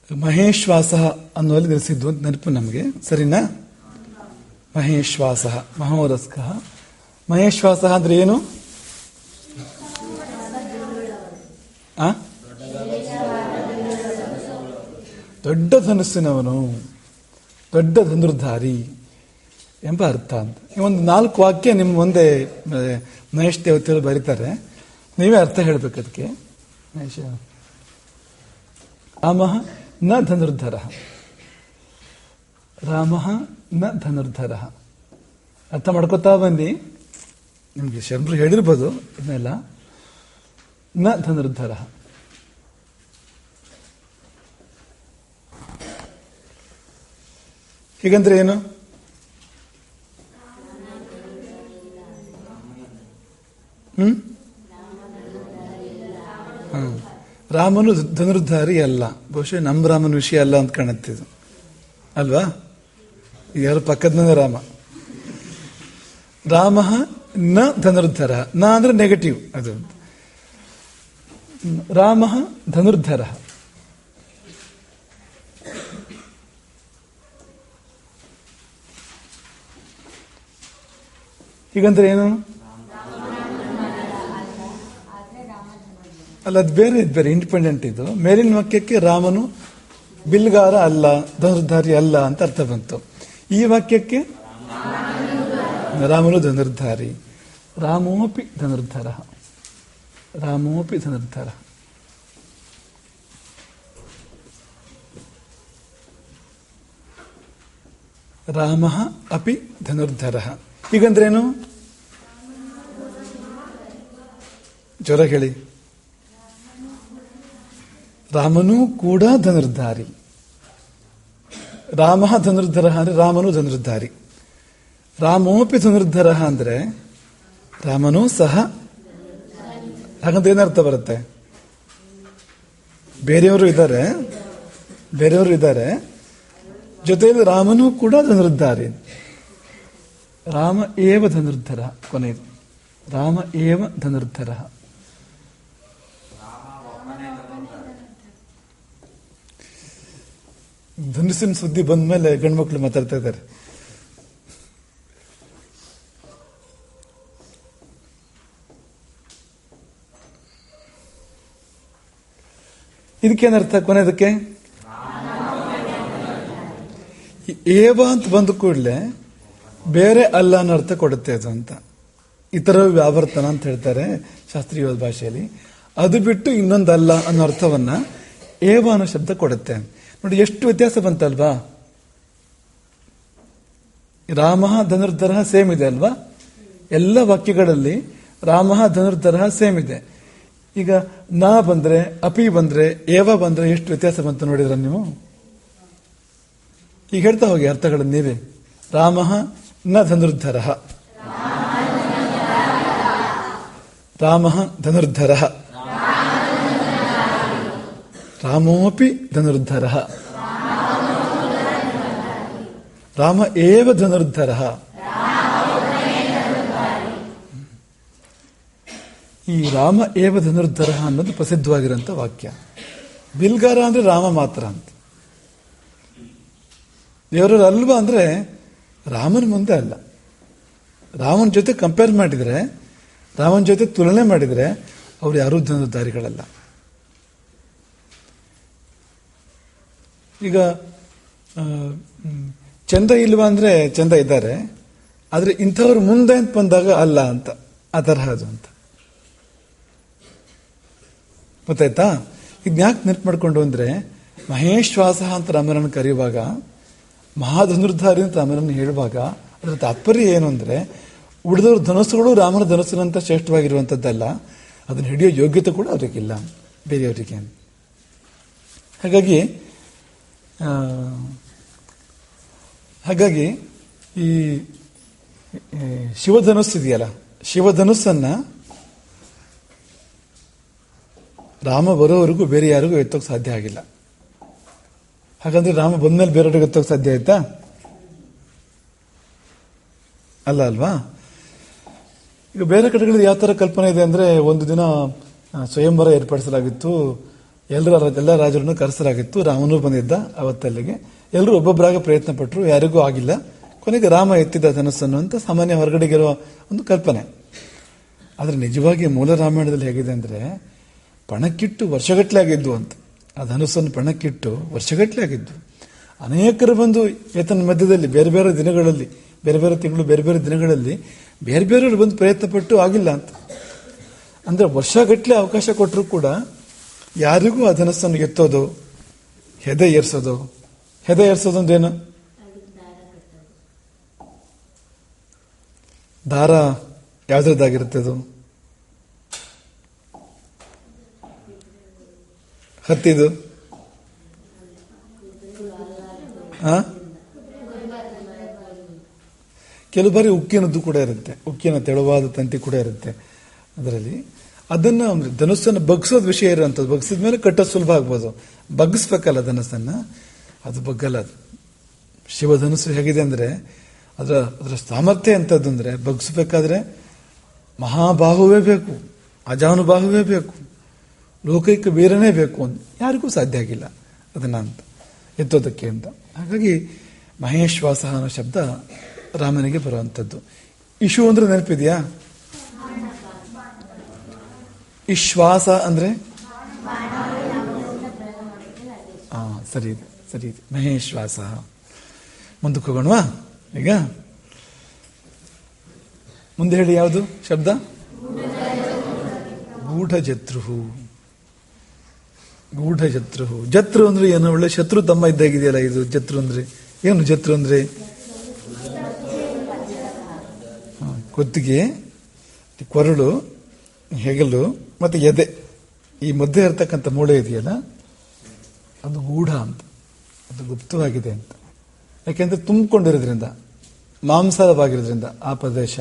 ಮಹೇಶ್ವಾಸ ಅನ್ನುವಲ್ಲಿ ನಿಲ್ಲಿಸಿದ್ದು ಅಂತ ನೆನಪು ನಮಗೆ, ಸರಿನಾ? ಮಹೇಶ್ವಾಸ ಮಹೋರಸ್ಕ. ಮಹೇಶ್ವಾಸ ಅಂದ್ರೆ ಏನು? ದೊಡ್ಡ ಧನುಸ್ಸಿನವನು, ದೊಡ್ಡ ಧನುರ್ಧಾರಿ ಎಂಬ ಅರ್ಥ ಅಂತ. ಒಂದು 4 ವಾಕ್ಯ ನಿಮ್ಮ ಮುಂದೆ ಮಹೇಶ್ ದೇವತೆಗಳು ಬರೀತಾರೆ, ನೀವೇ ಅರ್ಥ ಹೇಳ್ಬೇಕು ಅದಕ್ಕೆ. ರಾಮ ನ ಧನುರ್ಧರ, ರಾಮ ನ ಧನುರ್ಧರ. ಅರ್ಥ ಮಾಡ್ಕೋತಾ ಬನ್ನಿ, ನಿಮ್ಗೆ ಶರಣರು ಹೇಳಿರ್ಬೋದು ಇದನ್ನೆಲ್ಲ. ನ ಧನುರ್ಧರ, ಹೀಗಂದ್ರೆ ಏನು? ರಾಮನು ಧನುರ್ಧಾರಿ ಅಲ್ಲ. ಬಹುಶಃ ನಮ್ಮ ರಾಮನ ವಿಷಯ ಅಲ್ಲ ಅಂತ ಕಾಣುತ್ತಿದ್ದು ಅಲ್ವಾ? ಯಾರು ಪಕ್ಕದ ಮನೆ ರಾಮ. ರಾಮ ನ ಧನುರ್ಧರ, ನ ಅಂದ್ರೆ ನೆಗೆಟಿವ್ ಅದು. ರಾಮ ಧನುರ್ಧರ, ಹೀಗಂದ್ರೆ ಏನು? ಅಲ್ಲ, ಅದು ಬೇರೆ, ಇದು ಬೇರೆ, ಇಂಡಿಪೆಂಡೆಂಟ್. ಇದು ಮೇಲಿನ ವಾಕ್ಯಕ್ಕೆ ರಾಮನು ಬಿಲ್ಗಾರ ಅಲ್ಲ, ಧನುರ್ಧಾರಿ ಅಲ್ಲ ಅಂತ ಅರ್ಥ ಬಂತು. ಈ ವಾಕ್ಯಕ್ಕೆ ರಾಮನು ಧನುರ್ಧಾರಿ. ರಾಮೋಪಿ ಧನುರ್ಧರ, ರಾಮೋಪಿ ಧನುರ್ಧರ. ರಾಮ ಅಪಿ ಧನುರ್ಧರ, ಹೀಗಂದ್ರೇನು? ಜ್ವರ ಹೇಳಿ. ರಾಮನೂ ಕೂಡ ಧನುರ್ಧಾರಿ. ರಾಮ ಧನುರ್ಧರ ಅಂದ್ರೆ ರಾಮನು ಧನುರ್ಧಾರಿ. ರಾಮೋಪಿ ಧನುರ್ಧರ ಅಂದ್ರೆ ರಾಮನೂ ಸಹ. ಹಾಗಂದ್ರೆ ಏನರ್ಥ ಬರುತ್ತೆ? ಬೇರೆಯವರು ಇದ್ದಾರೆ, ಜೊತೆಯಲ್ಲಿ ರಾಮನೂ ಕೂಡ ಧನುರ್ಧಾರಿ. ರಾಮ ಏವ ಧನುರ್ಧರ, ಕೊನೆಯದು ರಾಮ ಏವ ಧನುರ್ಧರ. ಧನುಸ್ಸಿನ ಸುದ್ದಿ ಬಂದ ಮೇಲೆ ಗಂಡ್ಮಕ್ಳು ಮಾತಾಡ್ತಾ ಇದ್ದಾರೆ. ಇದಕ್ಕೇನರ್ಥ ಕೊನೆಯದಕ್ಕೆ? ಏವ ಅಂತ ಬಂದ ಕೂಡಲೇ ಬೇರೆ ಅಲ್ಲ ಅನ್ನೋ ಅರ್ಥ ಕೊಡುತ್ತೆ ಅದು ಅಂತ. ಇತರ ವ್ಯಾವರ್ತನ ಅಂತ ಹೇಳ್ತಾರೆ ಶಾಸ್ತ್ರೀಯ ಭಾಷೆಯಲ್ಲಿ. ಅದು ಬಿಟ್ಟು ಇನ್ನೊಂದಲ್ಲ ಅನ್ನೋ ಅರ್ಥವನ್ನ ಏವ ಅನ್ನೋ ಶಬ್ದ ಕೊಡುತ್ತೆ. ನೋಡಿ ಎಷ್ಟು ವ್ಯತ್ಯಾಸ ಬಂತಲ್ವಾ? ರಾಮ ಧನುರ್ಧರ ಸೇಮ್ ಇದೆ ಅಲ್ವಾ? ಎಲ್ಲ ವಾಕ್ಯಗಳಲ್ಲಿ ರಾಮ ಧನುರ್ಧರ ಸೇಮ್ ಇದೆ. ಈಗ ನಾ ಬಂದ್ರೆ, ಅಪಿ ಬಂದ್ರೆ, ಏವ ಬಂದ್ರೆ ಎಷ್ಟು ವ್ಯತ್ಯಾಸ ಬಂತು ನೋಡಿದ್ರ ನೀವು? ಈಗ ಹೇಳ್ತಾ ಹೋಗಿ ಅರ್ಥಗಳನ್ನು ನೀವೇ. ರಾಮ ನ ಧನುರ್ಧರ, ರಾಮ ಧನುರ್ಧರ, ರಾಮೋಪಿ ಧನುರ್ಧರ, ರಾಮ ಏವ ಧನುರ್ಧರ. ಈ ರಾಮ ಏವ ಧನುರ್ಧರ ಅನ್ನೋದು ಪ್ರಸಿದ್ಧವಾಗಿರುವಂತ ವಾಕ್ಯ. ಬಿಲ್ಗಾರ ಅಂದ್ರೆ ರಾಮ ಮಾತ್ರ ಅಂತ. ದೇವರಲ್ಲಿ ಅಲ್ವಾ ಅಂದ್ರೆ ರಾಮನ ಮುಂದೆ ಅಲ್ಲ. ರಾಮನ ಜೊತೆ ಕಂಪೇರ್ ಮಾಡಿದ್ರೆ, ರಾಮನ ಜೊತೆ ತುಲನೆ ಮಾಡಿದ್ರೆ ಅವ್ರು ಯಾರೂ ಧನುರ್ಧಾರಿಗಳಲ್ಲ. ಈಗ ಚಂದ ಇಲ್ವಾ ಅಂದ್ರೆ ಚಂದ ಇದ್ದಾರೆ, ಆದ್ರೆ ಇಂಥವ್ರು ಮುಂದೆ ಅಂತ ಬಂದಾಗ ಅಲ್ಲ ಅಂತ, ಆ ತರಹ ಅದು ಅಂತ. ಗೊತ್ತಾಯ್ತಾ? ಇದ್ಯಾಕೆ ನೆನಪು ಮಾಡ್ಕೊಂಡು ಅಂದ್ರೆ, ಮಹೇಶ್ವಾಸ ಅಂತ ರಾಮನನ್ನು ಕರೆಯುವಾಗ, ಮಹಾಧನುರ್ಧಾರಿ ಅಂತ ರಾಮನನ್ನು ಹೇಳುವಾಗ ಅದರ ತಾತ್ಪರ್ಯ ಏನು ಅಂದ್ರೆ, ಉಳಿದವ್ರ ಧನುಸ್ಸುಗಳು ರಾಮನ ಧನುಸ್ಸಿನಂತ ಶ್ರೇಷ್ಠವಾಗಿರುವಂಥದ್ದಲ್ಲ, ಅದನ್ನು ಹಿಡಿಯೋ ಯೋಗ್ಯತೆ ಕೂಡ ಅವರಿಗಿಲ್ಲ ಬೇರೆಯವರಿಗೆ. ಹಾಗಾಗಿ ಈ ಶಿವಧನುಸ್ಸು ಇದೆಯಲ್ಲ, ಶಿವಧನುಸ್ಸನ್ನ ರಾಮ ಬರೋವರೆಗೂ ಬೇರೆ ಯಾರಿಗೂ ಎತ್ತೋಕೆ ಸಾಧ್ಯ ಆಗಿಲ್ಲ. ಹಾಗಂದ್ರೆ ರಾಮ ಬಂದ್ಮೇಲೆ ಬೇರೆಯವ್ರಿಗೆ ಎತ್ತೋಕೆ ಸಾಧ್ಯ ಆಯ್ತಾ? ಅಲ್ಲ ಅಲ್ವಾ? ಈಗ ಬೇರೆ ಕಡೆಗಳಲ್ಲಿ ಯಾವ ತರ ಕಲ್ಪನೆ ಇದೆ ಅಂದ್ರೆ, ಒಂದು ದಿನ ಸ್ವಯಂವರ ಏರ್ಪಡಿಸಲಾಗಿತ್ತು. ಎಲ್ಲ ರಾಜರನ್ನು ಕರೆಸಲಾಗಿತ್ತು. ರಾಮನೂ ಬಂದಿದ್ದ ಅವತ್ತಲ್ಲಿಗೆ. ಎಲ್ಲರೂ ಒಬ್ಬೊಬ್ಬರಾಗ ಪ್ರಯತ್ನ ಪಟ್ಟರು, ಯಾರಿಗೂ ಆಗಿಲ್ಲ. ಕೊನೆಗೆ ರಾಮ ಎತ್ತಿದ್ದ ಧನಸ್ಸನ್ನು ಅಂತ ಸಾಮಾನ್ಯ ಹೊರಗಡೆಗಿರುವ ಒಂದು ಕಲ್ಪನೆ. ಆದರೆ ನಿಜವಾಗಿ ಮೂಲ ರಾಮಾಯಣದಲ್ಲಿ ಹೇಗಿದೆ ಅಂದರೆ, ಪಣಕ್ಕಿಟ್ಟು ವರ್ಷಗಟ್ಟಲೆ ಆಗಿದ್ದು ಅಂತ. ಆ ಧನುಸ್ಸನ್ನು ಪಣಕ್ಕಿಟ್ಟು ವರ್ಷಗಟ್ಟಲೆ ಆಗಿದ್ದು. ಅನೇಕರು ಬಂದು ಏತನ ಮಧ್ಯದಲ್ಲಿ ಬೇರೆ ಬೇರೆ ದಿನಗಳಲ್ಲಿ, ಬೇರೆ ಬೇರೆ ತಿಂಗಳು, ಬೇರೆ ಬೇರೆ ದಿನಗಳಲ್ಲಿ ಬೇರೆ ಬೇರೆಯವರು ಬಂದು ಪ್ರಯತ್ನ ಪಟ್ಟು ಆಗಿಲ್ಲ ಅಂತ. ಅಂದರೆ ವರ್ಷಗಟ್ಟಲೆ ಅವಕಾಶ ಕೊಟ್ಟರು ಕೂಡ ಯಾರಿಗೂ ಆ ಧನಸ್ಸನ್ನು ಎತ್ತೋದು, ಹೆದೆ ಏರ್ಸೋದು. ಹೆದೆ ಏರ್ಸೋದು ಅಂದ್ರೇನು? ದಾರ ಯಾವ್ದ್ರದ್ದಾಗಿರುತ್ತೆ ಅದು? ಹತ್ತಿದು ಕೆಲವು ಬಾರಿ ಉಕ್ಕಿನದ್ದು ಕೂಡ ಇರುತ್ತೆ, ಉಕ್ಕಿನ ತೆಳುವಾದ ತಂತಿ ಕೂಡ ಇರುತ್ತೆ ಅದರಲ್ಲಿ. ಅದನ್ನ ಧನುಸ್ಸನ್ನು ಬಗ್ಸೋದು ವಿಷಯ ಇರುವಂಥದ್ದು. ಬಗ್ಸಿದ ಮೇಲೆ ಕಟ್ಟೋದು ಸುಲಭ ಆಗ್ಬೋದು. ಬಗ್ಗಿಸ್ಬೇಕಲ್ಲ ಧನುಸ್ಸನ್ನ, ಅದು ಬಗ್ಗಲ್ಲ. ಅದು ಶಿವಧನುಸ್ಸು ಹೇಗಿದೆ ಅಂದ್ರೆ ಅದರ ಸಾಮರ್ಥ್ಯ ಎಂಥದ್ದು ಅಂದ್ರೆ, ಬಗ್ಸ್ಬೇಕಾದ್ರೆ ಮಹಾಬಾಹುವೇ ಬೇಕು, ಅಜಾನುಬಾಹುವೇ ಬೇಕು, ಲೋಕೈಕ ವೀರನೇ ಬೇಕು ಅಂತ ಯಾರಿಗೂ ಸಾಧ್ಯ ಆಗಿಲ್ಲ ಅದನ್ನ ಅಂತ ಎತ್ತೋದಕ್ಕೆ ಅಂತ. ಹಾಗಾಗಿ ಮಹೇಶ್ವಾಸ ಅನ್ನೋ ಶಬ್ದ ರಾಮನಿಗೆ ಬರುವಂಥದ್ದು. ಇಶು ಅಂದ್ರೆ ನೆನಪಿದೆಯಾ? ಇಶ್ವಾಸ ಅಂದ್ರೆ ಸರಿ ಇದೆ, ಸರಿ ಇದೆ. ಮಹೇಶ್ವಾಸ. ಮುಂದಕ್ಕೆ ಹೋಗೋಣವಾ? ಈಗ ಮುಂದೆ ಹೇಳಿ, ಯಾವುದು ಶಬ್ದ? ಗೂಢಜತ್ರು. ಗೂಢಜತ್ರು. ಜತ್ರು ಅಂದ್ರೆ ಏನು? ಒಳ್ಳೆ ಶತ್ರು ತಮ್ಮ ಇದ್ದಾಗಿದೆಯಲ್ಲ ಇದು. ಜತ್ರು ಅಂದ್ರೆ ಏನು? ಜತ್ರು ಅಂದ್ರೆ ಕುತ್ತಿಗೆ, ಕೊರಳು, ಹೆಗಲು ಮತ್ತೆ ಎದೆ, ಈ ಮಧ್ಯೆ ಇರ್ತಕ್ಕಂಥ ಮೂಳೆ ಇದೆಯಲ್ಲ, ಅದು ಗೂಢ ಅಂತ, ಅದು ಗುಪ್ತವಾಗಿದೆ ಅಂತ. ಯಾಕೆಂದ್ರೆ ತುಂಬಿಕೊಂಡಿರೋದ್ರಿಂದ, ಮಾಂಸವಾಗಿರೋದ್ರಿಂದ ಆ ಪ್ರದೇಶ.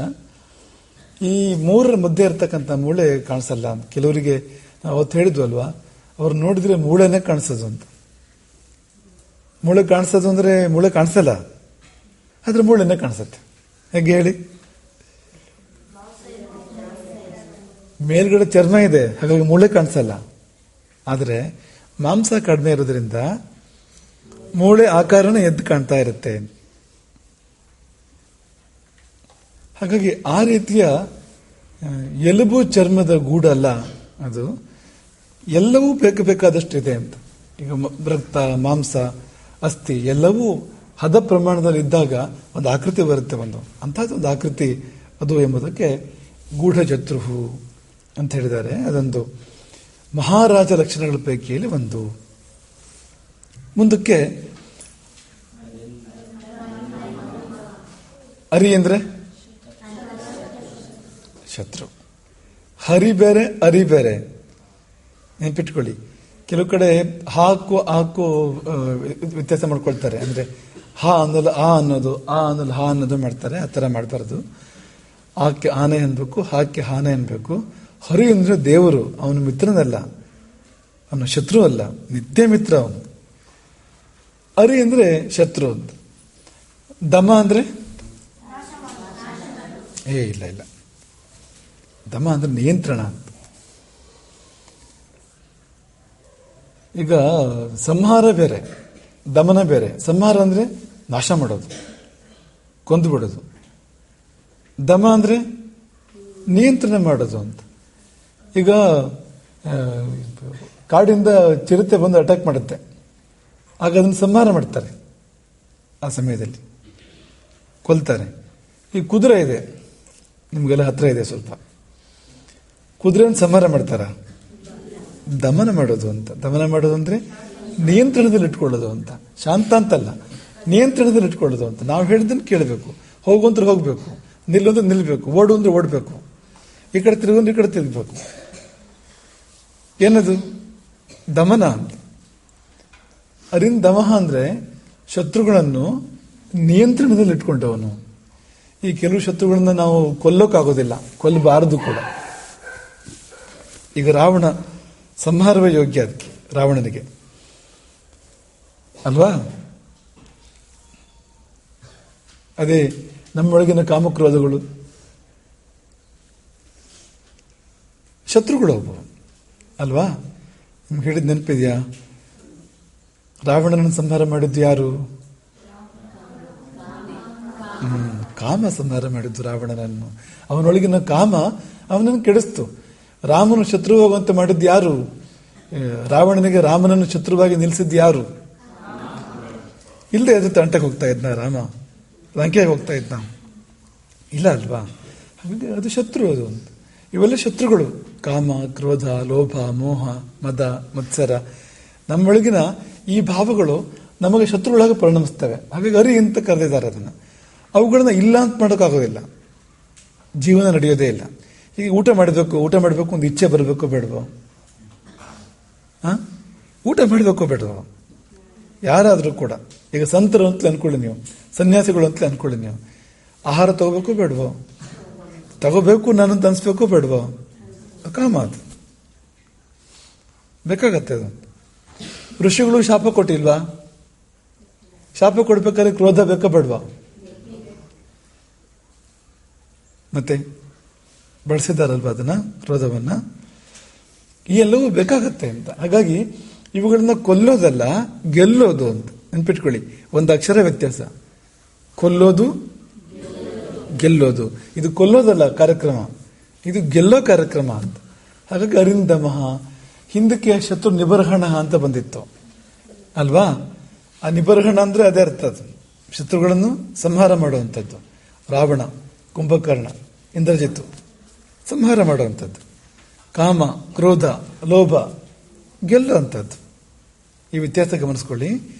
ಈ ಮೂರರ ಮಧ್ಯೆ ಇರ್ತಕ್ಕಂಥ ಮೂಳೆ ಕಾಣಿಸಲ್ಲ ಅಂತ. ಕೆಲವರಿಗೆ ನಾವು ಅವತ್ತು ಹೇಳಿದ್ವು ಅಲ್ವಾ, ಅವ್ರು ನೋಡಿದ್ರೆ ಮೂಳೆನೇ ಕಾಣಿಸೋದು ಅಂತ. ಮೂಳೆ ಕಾಣಿಸೋದು ಅಂದ್ರೆ ಮೂಳೆ ಕಾಣಿಸಲ್ಲ, ಆದ್ರೆ ಮೂಳೆನೇ ಕಾಣಿಸುತ್ತೆ. ಹೇಗೆ ಹೇಳಿ? ಮೇಲ್ಗಡೆ ಚರ್ಮ ಇದೆ, ಹಾಗಾಗಿ ಮೂಳೆ ಕಾಣಿಸಲ್ಲ. ಆದ್ರೆ ಮಾಂಸ ಕಡಿಮೆ ಇರೋದ್ರಿಂದ ಮೂಳೆ ಆಕಾರನೇ ಎದ್ದು ಕಾಣ್ತಾ ಇರುತ್ತೆ. ಹಾಗಾಗಿ ಆ ರೀತಿಯ ಎಲುಬು ಚರ್ಮದ ಗೂಡಲ್ಲ ಅದು. ಎಲ್ಲವೂ ಬೇಕಾದಷ್ಟು ಇದೆ ಅಂತ. ಈಗ ರಕ್ತ, ಮಾಂಸ, ಅಸ್ಥಿ ಎಲ್ಲವೂ ಹದ ಪ್ರಮಾಣದಲ್ಲಿ ಇದ್ದಾಗ ಒಂದು ಆಕೃತಿ ಬರುತ್ತೆ. ಅಂತಹದ್ದು ಒಂದು ಆಕೃತಿ ಅದು ಎಂಬುದಕ್ಕೆ ಗೂಢಜತ್ರುಹು ಅಂತ ಹೇಳಿದ್ದಾರೆ. ಅದೊಂದು ಮಹಾರಾಜ ಲಕ್ಷಣಗಳ ಪೈಕಿಯಲ್ಲಿ ಒಂದು. ಮುಂದಕ್ಕೆ ಅರಿ ಅಂದ್ರೆ ಶತ್ರು. ಹರಿ ಬೇರೆ, ಅರಿ ಬೇರೆ. ನೆನ್ಪಿಟ್ಕೊಳ್ಳಿ, ಕೆಲವು ಕಡೆ ಹಾಕು ವ್ಯತ್ಯಾಸ ಮಾಡ್ಕೊಳ್ತಾರೆ. ಅಂದ್ರೆ ಹಾ ಅನ್ನೋದು ಆ ಅನ್ನೋದು, ಆ ಅನ್ನೋದು ಹಾ ಅನ್ನೋದು ಮಾಡ್ತಾರೆ. ಆ ಥರ ಮಾಡಬಾರ್ದು. ಆಕೆ ಆನೆ ಅನ್ಬೇಕು, ಹಾಕಿ ಆನೆ ಅನ್ಬೇಕು. ಹರಿ ಅಂದ್ರೆ ದೇವರು, ಅವನು ಮಿತ್ರನಲ್ಲ, ಅವನು ಶತ್ರು ಅಲ್ಲ, ನಿತ್ಯ ಮಿತ್ರ ಅವನು. ಅರಿ ಅಂದ್ರೆ ಶತ್ರು ಅಂತ. ದಮ ಅಂದ್ರೆ ಇಲ್ಲ, ದಮ ಅಂದ್ರೆ ನಿಯಂತ್ರಣ ಅಂತ. ಈಗ ಸಂಹಾರ ಬೇರೆ, ದಮನ ಬೇರೆ. ಸಂಹಾರ ಅಂದ್ರೆ ನಾಶ ಮಾಡೋದು, ಕೊಂದು ಬಿಡೋದು. ದಮ ಅಂದ್ರೆ ನಿಯಂತ್ರಣ ಮಾಡೋದು ಅಂತ. ಈಗ ಕಾಡಿಂದ ಚಿರತೆ ಬಂದು ಅಟ್ಯಾಕ್ ಮಾಡುತ್ತೆ, ಆಗ ಅದನ್ನು ಸಂಹಾರ ಮಾಡ್ತಾರೆ. ಆ ಸಮಯದಲ್ಲಿ ಕೊಲ್ತಾರೆ. ಈ ಕುದುರೆ ಇದೆ, ನಿಮ್ಗೆಲ್ಲ ಹತ್ರ ಇದೆ ಸ್ವಲ್ಪ. ಕುದುರೆಯನ್ನು ಸಂಹಾರ ಮಾಡ್ತಾರ? ದಮನ ಮಾಡೋದು ಅಂತ. ದಮನ ಮಾಡೋದು ಅಂದ್ರೆ ನಿಯಂತ್ರಣದಲ್ಲಿ ಇಟ್ಕೊಳ್ಳೋದು ಅಂತ. ಶಾಂತ ಅಂತಲ್ಲ, ನಿಯಂತ್ರಣದಲ್ಲಿ ಇಟ್ಕೊಳ್ಳೋದು ಅಂತ. ನಾವು ಹೇಳಿದ್ದನ್ನು ಕೇಳಬೇಕು, ಹೋಗು ಅಂದ್ರೆ ಹೋಗ್ಬೇಕು, ನಿಲ್ಲು ಅಂದ್ರೆ ನಿಲ್ಬೇಕು, ಓಡು ಅಂದ್ರೆ ಓಡಬೇಕು, ಈ ಕಡೆ ತಿರುಗಂದ್ರೆ ಈ ಕಡೆ ತಿರುಗಬೇಕು. ಏನದು? ದಮನ ಅಂತ. ಅರಿನ್ ದಮಹ ಅಂದ್ರೆ ಶತ್ರುಗಳನ್ನು ನಿಯಂತ್ರಣದಲ್ಲಿ ಇಟ್ಕೊಂಡವನು. ಈ ಕೆಲವು ಶತ್ರುಗಳನ್ನ ನಾವು ಕೊಲ್ಲೋಕ್ಕಾಗೋದಿಲ್ಲ, ಕೊಲ್ಲಬಾರದು ಕೂಡ. ಈಗ ರಾವಣ ಸಂಹಾರವೇ ಯೋಗ್ಯ ಅದಕ್ಕೆ, ರಾವಣನಿಗೆ ಅಲ್ವಾ? ಅದೇ ನಮ್ಮೊಳಗಿನ ಕಾಮಕ್ರೋಧಗಳು ಶತ್ರುಗಳು ಒಬ್ಬ ಅಲ್ವಾ? ನಿಮ್ಗೆ ಹೇಳಿದ ನೆನಪಿದ್ಯಾ? ರಾವಣನನ್ನು ಸಂಹಾರ ಮಾಡಿದ್ದು ಯಾರು? ಕಾಮ ಸಂಹಾರ ಮಾಡಿದ್ದು ರಾವಣನನ್ನು. ಅವನೊಳಗಿನ ಕಾಮ ಅವನನ್ನು ಕೆಡಿಸ್ತು. ರಾಮನು ಶತ್ರು ಹೋಗುವಂತೆ ಮಾಡಿದ್ದು ಯಾರು? ರಾವಣನಿಗೆ ರಾಮನನ್ನು ಶತ್ರುವಾಗಿ ನಿಲ್ಲಿಸಿದ್ದು ಯಾರು? ಇಲ್ಲದೆ ಅದು ತಂಟಕ್ಕೆ ಹೋಗ್ತಾ ಇದ್ನ ರಾಮ? ಲಂಕೆಗೆ ಹೋಗ್ತಾ ಇದ್ನ? ಇಲ್ಲ ಅಲ್ವಾ? ಹಾಗಾಗಿ ಅದು ಶತ್ರು. ಅದು ಇವೆಲ್ಲ ಶತ್ರುಗಳು. ಕಾಮ, ಕ್ರೋಧ, ಲೋಭ, ಮೋಹ, ಮದ, ಮತ್ಸರ, ನಮ್ಮೊಳಗಿನ ಈ ಭಾವಗಳು ನಮಗೆ ಶತ್ರುಗಳಾಗಿ ಪರಿಣಮಿಸ್ತವೆ. ಹಾಗಾಗಿ ಅರಿ ಅಂತ ಕರೆದಿದ್ದಾರೆ ಅದನ್ನು. ಅವುಗಳನ್ನ ಇಲ್ಲ ಅಂತ ಮಾಡೋಕ್ಕಾಗೋದಿಲ್ಲ, ಜೀವನ ನಡೆಯೋದೇ ಇಲ್ಲ. ಈಗ ಊಟ ಮಾಡಬೇಕು ಒಂದು ಇಚ್ಛೆ ಬರಬೇಕು ಬೇಡವೋ? ಊಟ ಮಾಡಬೇಕು ಬೇಡವೋ? ಯಾರಾದರೂ ಕೂಡ, ಈಗ ಸಂತರು ಅಂತಲೇ ಅನ್ಕೊಳ್ಳಿ ನೀವು, ಸನ್ಯಾಸಿಗಳು ಅಂತಲೇ ಅನ್ಕೊಳ್ಳಿ ನೀವು, ಆಹಾರ ತಗೋಬೇಕು ಬೇಡವೋ? ತಗೋಬೇಕು, ನಾನಂತ ಅನ್ಸ್ಬೇಕು ಬೇಡವೋ? ಕಾಮ ಅದು ಬೇಕಾಗತ್ತೆ. ಅದು ಋಷಿಗಳು ಶಾಪ ಕೊಟ್ಟಿಲ್ವಾ? ಶಾಪ ಕೊಡ್ಬೇಕಾದ್ರೆ ಕ್ರೋಧ ಬೇಕಾ ಬೇಡವಾ? ಮತ್ತೆ ಬಳಸಿದಾರಲ್ವಾ ಅದನ್ನ, ಕ್ರೋಧವನ್ನ. ಈ ಎಲ್ಲವೂ ಬೇಕಾಗತ್ತೆ ಅಂತ. ಹಾಗಾಗಿ ಇವುಗಳನ್ನ ಕೊಲ್ಲೋದಲ್ಲ, ಗೆಲ್ಲೋದು ಅಂತ ನೆನ್ಪಿಟ್ಕೊಳ್ಳಿ. ಒಂದು ಅಕ್ಷರ ವ್ಯತ್ಯಾಸ. ಕೊಲ್ಲೋದು, ಗೆಲ್ಲೋದು. ಇದು ಕೊಲ್ಲೋದಲ್ಲ ಕಾರ್ಯಕ್ರಮ, ಇದು ಗೆಲ್ಲೋ ಕಾರ್ಯಕ್ರಮ ಅಂತ. ಹಾಗಾಗಿ ಅರಿಂದಮಃ, ಹಿಂದಕ್ಕೆ ಶತ್ರು ನಿಬರ್ಹಣ ಅಂತ ಬಂದಿತ್ತು ಅಲ್ವಾ? ಆ ನಿಬರ್ಹಣ ಅಂದ್ರೆ ಅದೇ ಅರ್ಥ. ಅದು ಶತ್ರುಗಳನ್ನು ಸಂಹಾರ ಮಾಡುವಂಥದ್ದು. ರಾವಣ, ಕುಂಭಕರ್ಣ, ಇಂದ್ರಜಿತ್ತು ಸಂಹಾರ ಮಾಡುವಂಥದ್ದು. ಕಾಮ, ಕ್ರೋಧ, ಲೋಭ ಗೆಲ್ಲುವಂಥದ್ದು. ಈ ವ್ಯತ್ಯಾಸ ಗಮನಿಸ್ಕೊಳ್ಳಿ.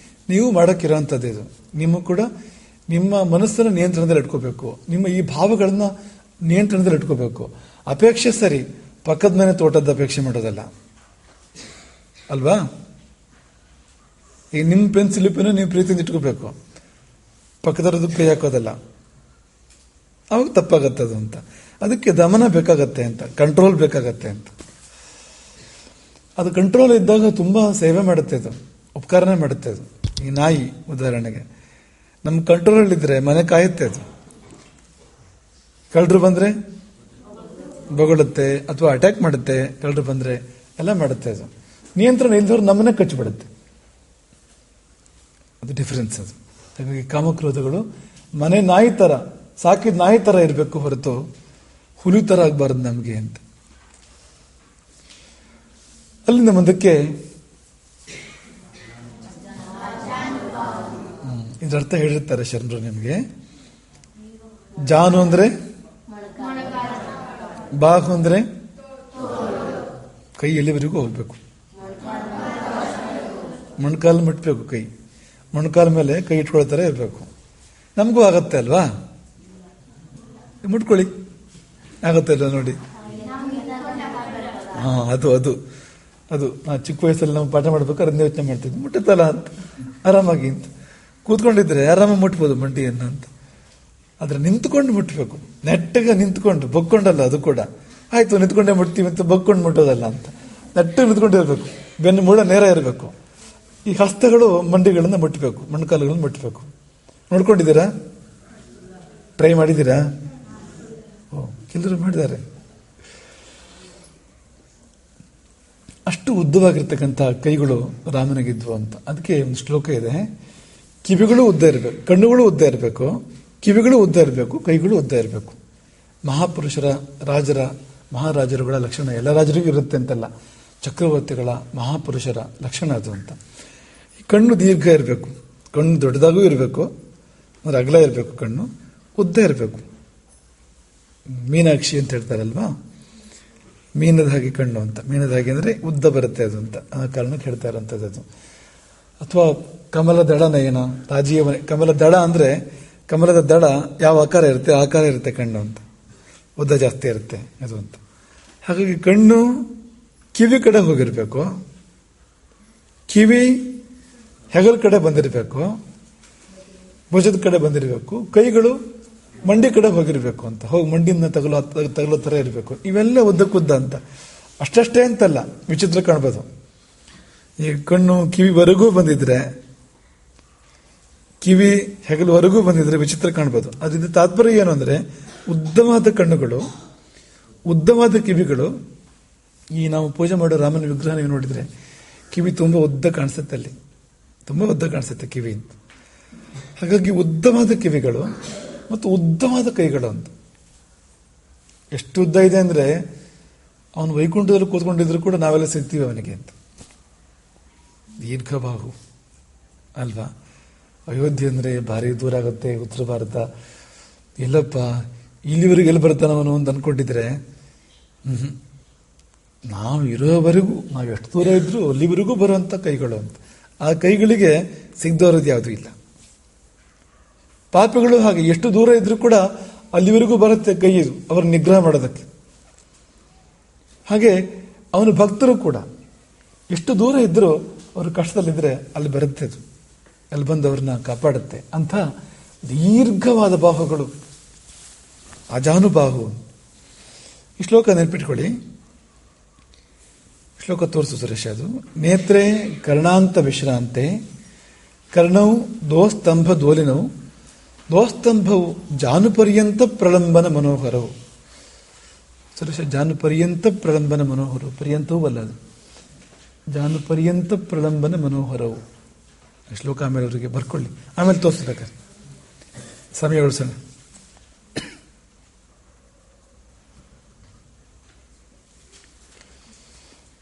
ನೀವು ಮಾಡೋಕ್ಕಿರೋಂಥದ್ದು ಇದು. ನಿಮ್ಮ ಕೂಡ ನಿಮ್ಮ ಮನಸ್ಸನ್ನು ನಿಯಂತ್ರಣದಲ್ಲಿ ಇಟ್ಕೋಬೇಕು. ನಿಮ್ಮ ಈ ಭಾವಗಳನ್ನ ನಿಯಂತ್ರಣದಲ್ಲಿ ಇಟ್ಕೋಬೇಕು. ಅಪೇಕ್ಷೆ ಸರಿ, ಪಕ್ಕದ ಮನೆ ತೋಟದ ಅಪೇಕ್ಷೆ ಮಾಡೋದಲ್ಲ ಅಲ್ವಾ? ಈಗ ನಿಮ್ಮ ಪೆನ್ಸಿಲಿಪಿನ ನೀವು ಪ್ರೀತಿಯಿಂದ ಇಟ್ಕೋಬೇಕು, ಪಕ್ಕದವ್ರದ್ದು ಕೈ ಹಾಕೋದಲ್ಲ. ಅವಾಗ ತಪ್ಪಾಗತ್ತದು ಅಂತ. ಅದಕ್ಕೆ ದಮನ ಬೇಕಾಗತ್ತೆ ಅಂತ, ಕಂಟ್ರೋಲ್ ಬೇಕಾಗತ್ತೆ ಅಂತ. ಅದು ಕಂಟ್ರೋಲ್ ಇದ್ದಾಗ ತುಂಬಾ ಸೇವೆ ಮಾಡುತ್ತೆ, ಅದು ಉಪಕಾರನೇ ಮಾಡುತ್ತೆ. ಅದು ಈ ನಾಯಿ ಉದಾಹರಣೆಗೆ ನಮ್ಮ ಕಂಟ್ರೋಲ್ ಇದ್ರೆ ಮನೆ ಕಾಯುತ್ತೆ. ಅದು ಕಳ್ಳರು ಬಂದ್ರೆ ಬೊಗಳುತ್ತೆ ಅಥವಾ ಅಟ್ಯಾಕ್ ಮಾಡುತ್ತೆ. ಕಳ್ಳರು ಬಂದ್ರೆ ಎಲ್ಲ ಮಾಡುತ್ತೆ. ಅದು ನಿಯಂತ್ರಣ ಇಲ್ದವ್ರು ನಮ್ಮನ್ನೇ ಕಚ್ಚಿಬಿಡುತ್ತೆ. ಅದು ಡಿಫರೆನ್ಸ್. ಅದು ಹಾಗಾಗಿ ಕಾಮಕ್ರೋಧಗಳು ಮನೆ ನಾಯಿ ತರ, ಸಾಕಿದ ನಾಯಿ ತರ ಇರಬೇಕು ಹೊರತು ಹುಲಿ ತರ ಆಗಬಾರದು ನಮಗೆ ಅಂತ. ಅಲ್ಲಿಂದ ಮುಂದಕ್ಕೆ ಇದ್ರ ಅರ್ಥ ಹೇಳಿರ್ತಾರೆ ಶರಣರು ನಿಮಗೆ. ಜಾನು ಅಂದ್ರೆ ಬಾಹು ಅಂದ್ರೆ ಕೈ ಎಲ್ಲಿವರೆಗೂ ಹೋಗ್ಬೇಕು, ಮೊಣಕಾಲು ಮುಟ್ಬೇಕು. ಕೈ ಮೊಣಕಾಲ ಮೇಲೆ ಕೈ ಇಟ್ಕೊಳ್ತಾರೆ ಇರಬೇಕು. ನಮಗೂ ಆಗತ್ತೆ ಅಲ್ವಾ? ಮುಟ್ಕೊಳ್ಳಿ, ಆಗತ್ತೆ ಅಲ್ವಾ ನೋಡಿ. ಅದು ಅದು ಅದು ಚಿಕ್ಕ ವಯಸ್ಸಲ್ಲಿ ನಾವು ಪಾಠ ಮಾಡ್ಬೇಕಾದ್ರೆ ಅದನ್ನ ಯೋಚನೆ ಮಾಡ್ತಿದ್ವಿ, ಮುಟ್ಟುತ್ತಲ್ಲ ಅಂತ ಆರಾಮಾಗಿ ಅಂತ. ಕೂತ್ಕೊಂಡಿದ್ರೆ ಆರಾಮಾಗಿ ಮುಟ್ಬೋದು ಮಂಡಿಯನ್ನ ಅಂತ. ಆದ್ರೆ ನಿಂತ್ಕೊಂಡು ಮುಟ್ಬೇಕು, ನೆಟ್ಟಗೆ ನಿಂತ್ಕೊಂಡು, ಬಗ್ಕೊಂಡಲ್ಲ. ಅದು ಕೂಡ ಆಯ್ತು ನಿಂತ್ಕೊಂಡೇ ಮುಟ್ತೀವಿ ಅಂತ ಬಗ್ಕೊಂಡು ಮುಟ್ಟೋದಲ್ಲ ಅಂತ. ನೆಟ್ಟಗೆ ನಿಂತ್ಕೊಂಡಿರ್ಬೇಕು, ಬೆನ್ನು ಮೂಳ ನೇರ ಇರಬೇಕು. ಈ ಹಸ್ತಗಳು ಮಂಡಿಗಳನ್ನ ಮುಟ್ಟಬೇಕು, ಮೊಣಕಾಲುಗಳನ್ನ ಮುಟ್ಟಬೇಕು. ನೋಡ್ಕೊಂಡಿದ್ದೀರಾ? ಟ್ರೈ ಮಾಡಿದ್ದೀರಾ? ಕೆಲವರು ಮಾಡಿದ್ದಾರೆ. ಅಷ್ಟು ಉದ್ದವಾಗಿರ್ತಕ್ಕಂಥ ಕೈಗಳು ರಾಮನಿಗಿದ್ವು ಅಂತ. ಅದಕ್ಕೆ ಒಂದು ಶ್ಲೋಕ ಇದೆ, ಕಿವಿಗಳು ಉದ್ದ ಇರಬೇಕು, ಕಣ್ಣುಗಳು ಉದ್ದ ಇರಬೇಕು, ಕಿವಿಗಳು ಉದ್ದ ಇರಬೇಕು, ಕೈಗಳು ಉದ್ದ ಇರಬೇಕು. ಮಹಾಪುರುಷರ, ರಾಜರ, ಮಹಾರಾಜರುಗಳ ಲಕ್ಷಣ ಎಲ್ಲ ರಾಜರಿಗೂ ಇರುತ್ತೆ ಅಂತಲ್ಲ, ಚಕ್ರವರ್ತಿಗಳ, ಮಹಾಪುರುಷರ ಲಕ್ಷಣ ಅದು ಅಂತ. ಕಣ್ಣು ದೀರ್ಘ ಇರಬೇಕು, ಕಣ್ಣು ದೊಡ್ಡದಾಗೂ ಇರಬೇಕು, ಅಂದ್ರೆ ಅಗಲ ಇರಬೇಕು, ಕಣ್ಣು ಉದ್ದ ಇರಬೇಕು. ಮೀನಾಕ್ಷಿ ಅಂತ ಹೇಳ್ತಾರಲ್ವಾ, ಮೀನದ ಹಾಗೆ ಕಣ್ಣು ಅಂತ. ಮೀನದ ಹಾಗೆ ಅಂದ್ರೆ ಉದ್ದ ಬರುತ್ತೆ ಅದು ಅಂತ, ಆ ಕಾರಣಕ್ಕೆ ಹೇಳ್ತಾ ಇರೋಂಥದ್ದು ಅದು. ಅಥವಾ ಕಮಲ ದಳ ನಯನ, ರಾಜೀಯ ಕಮಲ ದಳ ಅಂದ್ರೆ ಕಮಲದ ದಳ ಯಾವ ಆಕಾರ ಇರುತ್ತೆ, ಆಕಾರ ಇರುತ್ತೆ ಕಣ್ಣು ಅಂತ, ಉದ್ದ ಜಾಸ್ತಿ ಇರುತ್ತೆ ಅದು ಅಂತ. ಹಾಗಾಗಿ ಕಣ್ಣು ಕಿವಿ ಕಡೆ ಹೋಗಿರ್ಬೇಕು, ಕಿವಿ ಹೆಗಲ ಕಡೆ ಬಂದಿರಬೇಕು, ಭುಜದ ಕಡೆ ಬಂದಿರಬೇಕು, ಕೈಗಳು ಮಂಡಿ ಕಡೆ ಹೋಗಿರ್ಬೇಕು ಅಂತ, ಹೋಗಿ ಮಂಡಿನ ತಗಲೋ ತರ ಇರಬೇಕು. ಇವೆಲ್ಲ ಉದ್ದಕ್ಕುದ್ದ ಅಂತ. ಅಷ್ಟೇ ಅಂತಲ್ಲ, ವಿಚಿತ್ರ ಕಾಣ್ಬೋದು. ಈ ಕಣ್ಣು ಕಿವಿವರೆಗೂ ಬಂದಿದ್ರೆ, ಕಿವಿ ಹೆಗಲವರೆಗೂ ಬಂದಿದ್ರೆ ವಿಚಿತ್ರ ಕಾಣ್ಬೋದು. ಅದರಿಂದ ತಾತ್ಪರ್ಯ ಏನು ಅಂದ್ರೆ, ಉದ್ದವಾದ ಕಣ್ಣುಗಳು, ಉದ್ದವಾದ ಕಿವಿಗಳು. ಈ ನಾವು ಪೂಜೆ ಮಾಡೋ ರಾಮನ ವಿಗ್ರಹ ನೀವು ನೋಡಿದ್ರೆ ಕಿವಿ ತುಂಬ ಉದ್ದ ಕಾಣಿಸುತ್ತೆ, ಅಲ್ಲಿ ತುಂಬ ಉದ್ದ ಕಾಣಿಸುತ್ತೆ ಕಿವಿ. ಹಾಗಾಗಿ ಉದ್ದವಾದ ಕಿವಿಗಳು ಮತ್ತು ಉದ್ದವಾದ ಕೈಗಳು ಅಂತ. ಎಷ್ಟು ಉದ್ದ ಇದೆ ಅಂದರೆ ಅವನು ವೈಕುಂಠದಲ್ಲಿ ಕೂತ್ಕೊಂಡಿದ್ರು ಕೂಡ ನಾವೆಲ್ಲ ಸಿಗ್ತೀವಿ ಅವನಿಗೆ ಅಂತ. ದೀರ್ಘಬಾಹು ಅಲ್ವಾ. ಅಯೋಧ್ಯೆ ಅಂದರೆ ಭಾರಿ ದೂರ ಆಗುತ್ತೆ, ಉತ್ತರ ಭಾರತ. ಎಲ್ಲಪ್ಪ ಇಲ್ಲಿವರೆಗೆ ಎಲ್ಲಿ ಬರ್ತಾನವನು ಅಂತ ಅನ್ಕೊಂಡಿದ್ರೆ, ನಾವು ಇರೋವರೆಗೂ, ನಾವು ಎಷ್ಟು ದೂರ ಇದ್ರೂ ಅಲ್ಲಿವರೆಗೂ ಬರುವಂಥ ಕೈಗಳು ಅಂತ. ಆ ಕೈಗಳಿಗೆ ಸಿಗ್ದೋರೋದು ಯಾವುದೂ ಇಲ್ಲ. ಪಾಪಿಗಳು ಹಾಗೆ ಎಷ್ಟು ದೂರ ಇದ್ರೂ ಕೂಡ ಅಲ್ಲಿವರೆಗೂ ಬರುತ್ತೆ ಕೈ, ಇದು ಅವ್ರ ನಿಗ್ರಹ ಮಾಡೋದಕ್ಕೆ. ಹಾಗೆ ಅವನ ಭಕ್ತರು ಕೂಡ ಎಷ್ಟು ದೂರ ಇದ್ರೂ ಅವರು ಕಷ್ಟದಲ್ಲಿದ್ದರೆ ಅಲ್ಲಿ ಬರುತ್ತೆ, ಅದು ಅಲ್ಲಿ ಬಂದು ಅವ್ರನ್ನ ಕಾಪಾಡುತ್ತೆ. ಅಂಥ ದೀರ್ಘವಾದ ಬಾಹುಗಳು, ಅಜಾನುಬಾಹು. ಈ ಶ್ಲೋಕ ನೆನ್ಪಿಟ್ಕೊಳ್ಳಿ. ಶ್ಲೋಕ ತೋರಿಸು ಸುರೇಶ್. ಅದು ನೇತ್ರೇ ಕರ್ಣಾಂತ ವಿಶ್ರಾಂತೆ ಕರ್ಣವು ದೋಸ್ತಂಭ ದೋಲಿನವು ದೋಸ್ತಂಭವು ಜಾನುಪರ್ಯಂತ ಪ್ರಲಂಬನ ಮನೋಹರವು. ಸುರೇಶ, ಜಾನುಪರ್ಯಂತ ಪ್ರಲಂಬನ ಮನೋಹರವು, ಪರ್ಯಂತವೂ ಅಲ್ಲ ಅದು, ಜಾನುಪರ್ಯಂತ ಪ್ರಲಂಬನ ಮನೋಹರವು. ಶ್ಲೋಕ ಆಮೇಲೆ ಅವರಿಗೆ ಬರ್ಕೊಳ್ಳಿ, ಆಮೇಲೆ ತೋರಿಸ್ಬೇಕಾರೆ ಸಮಯ ಉಳಿಸೋಣ.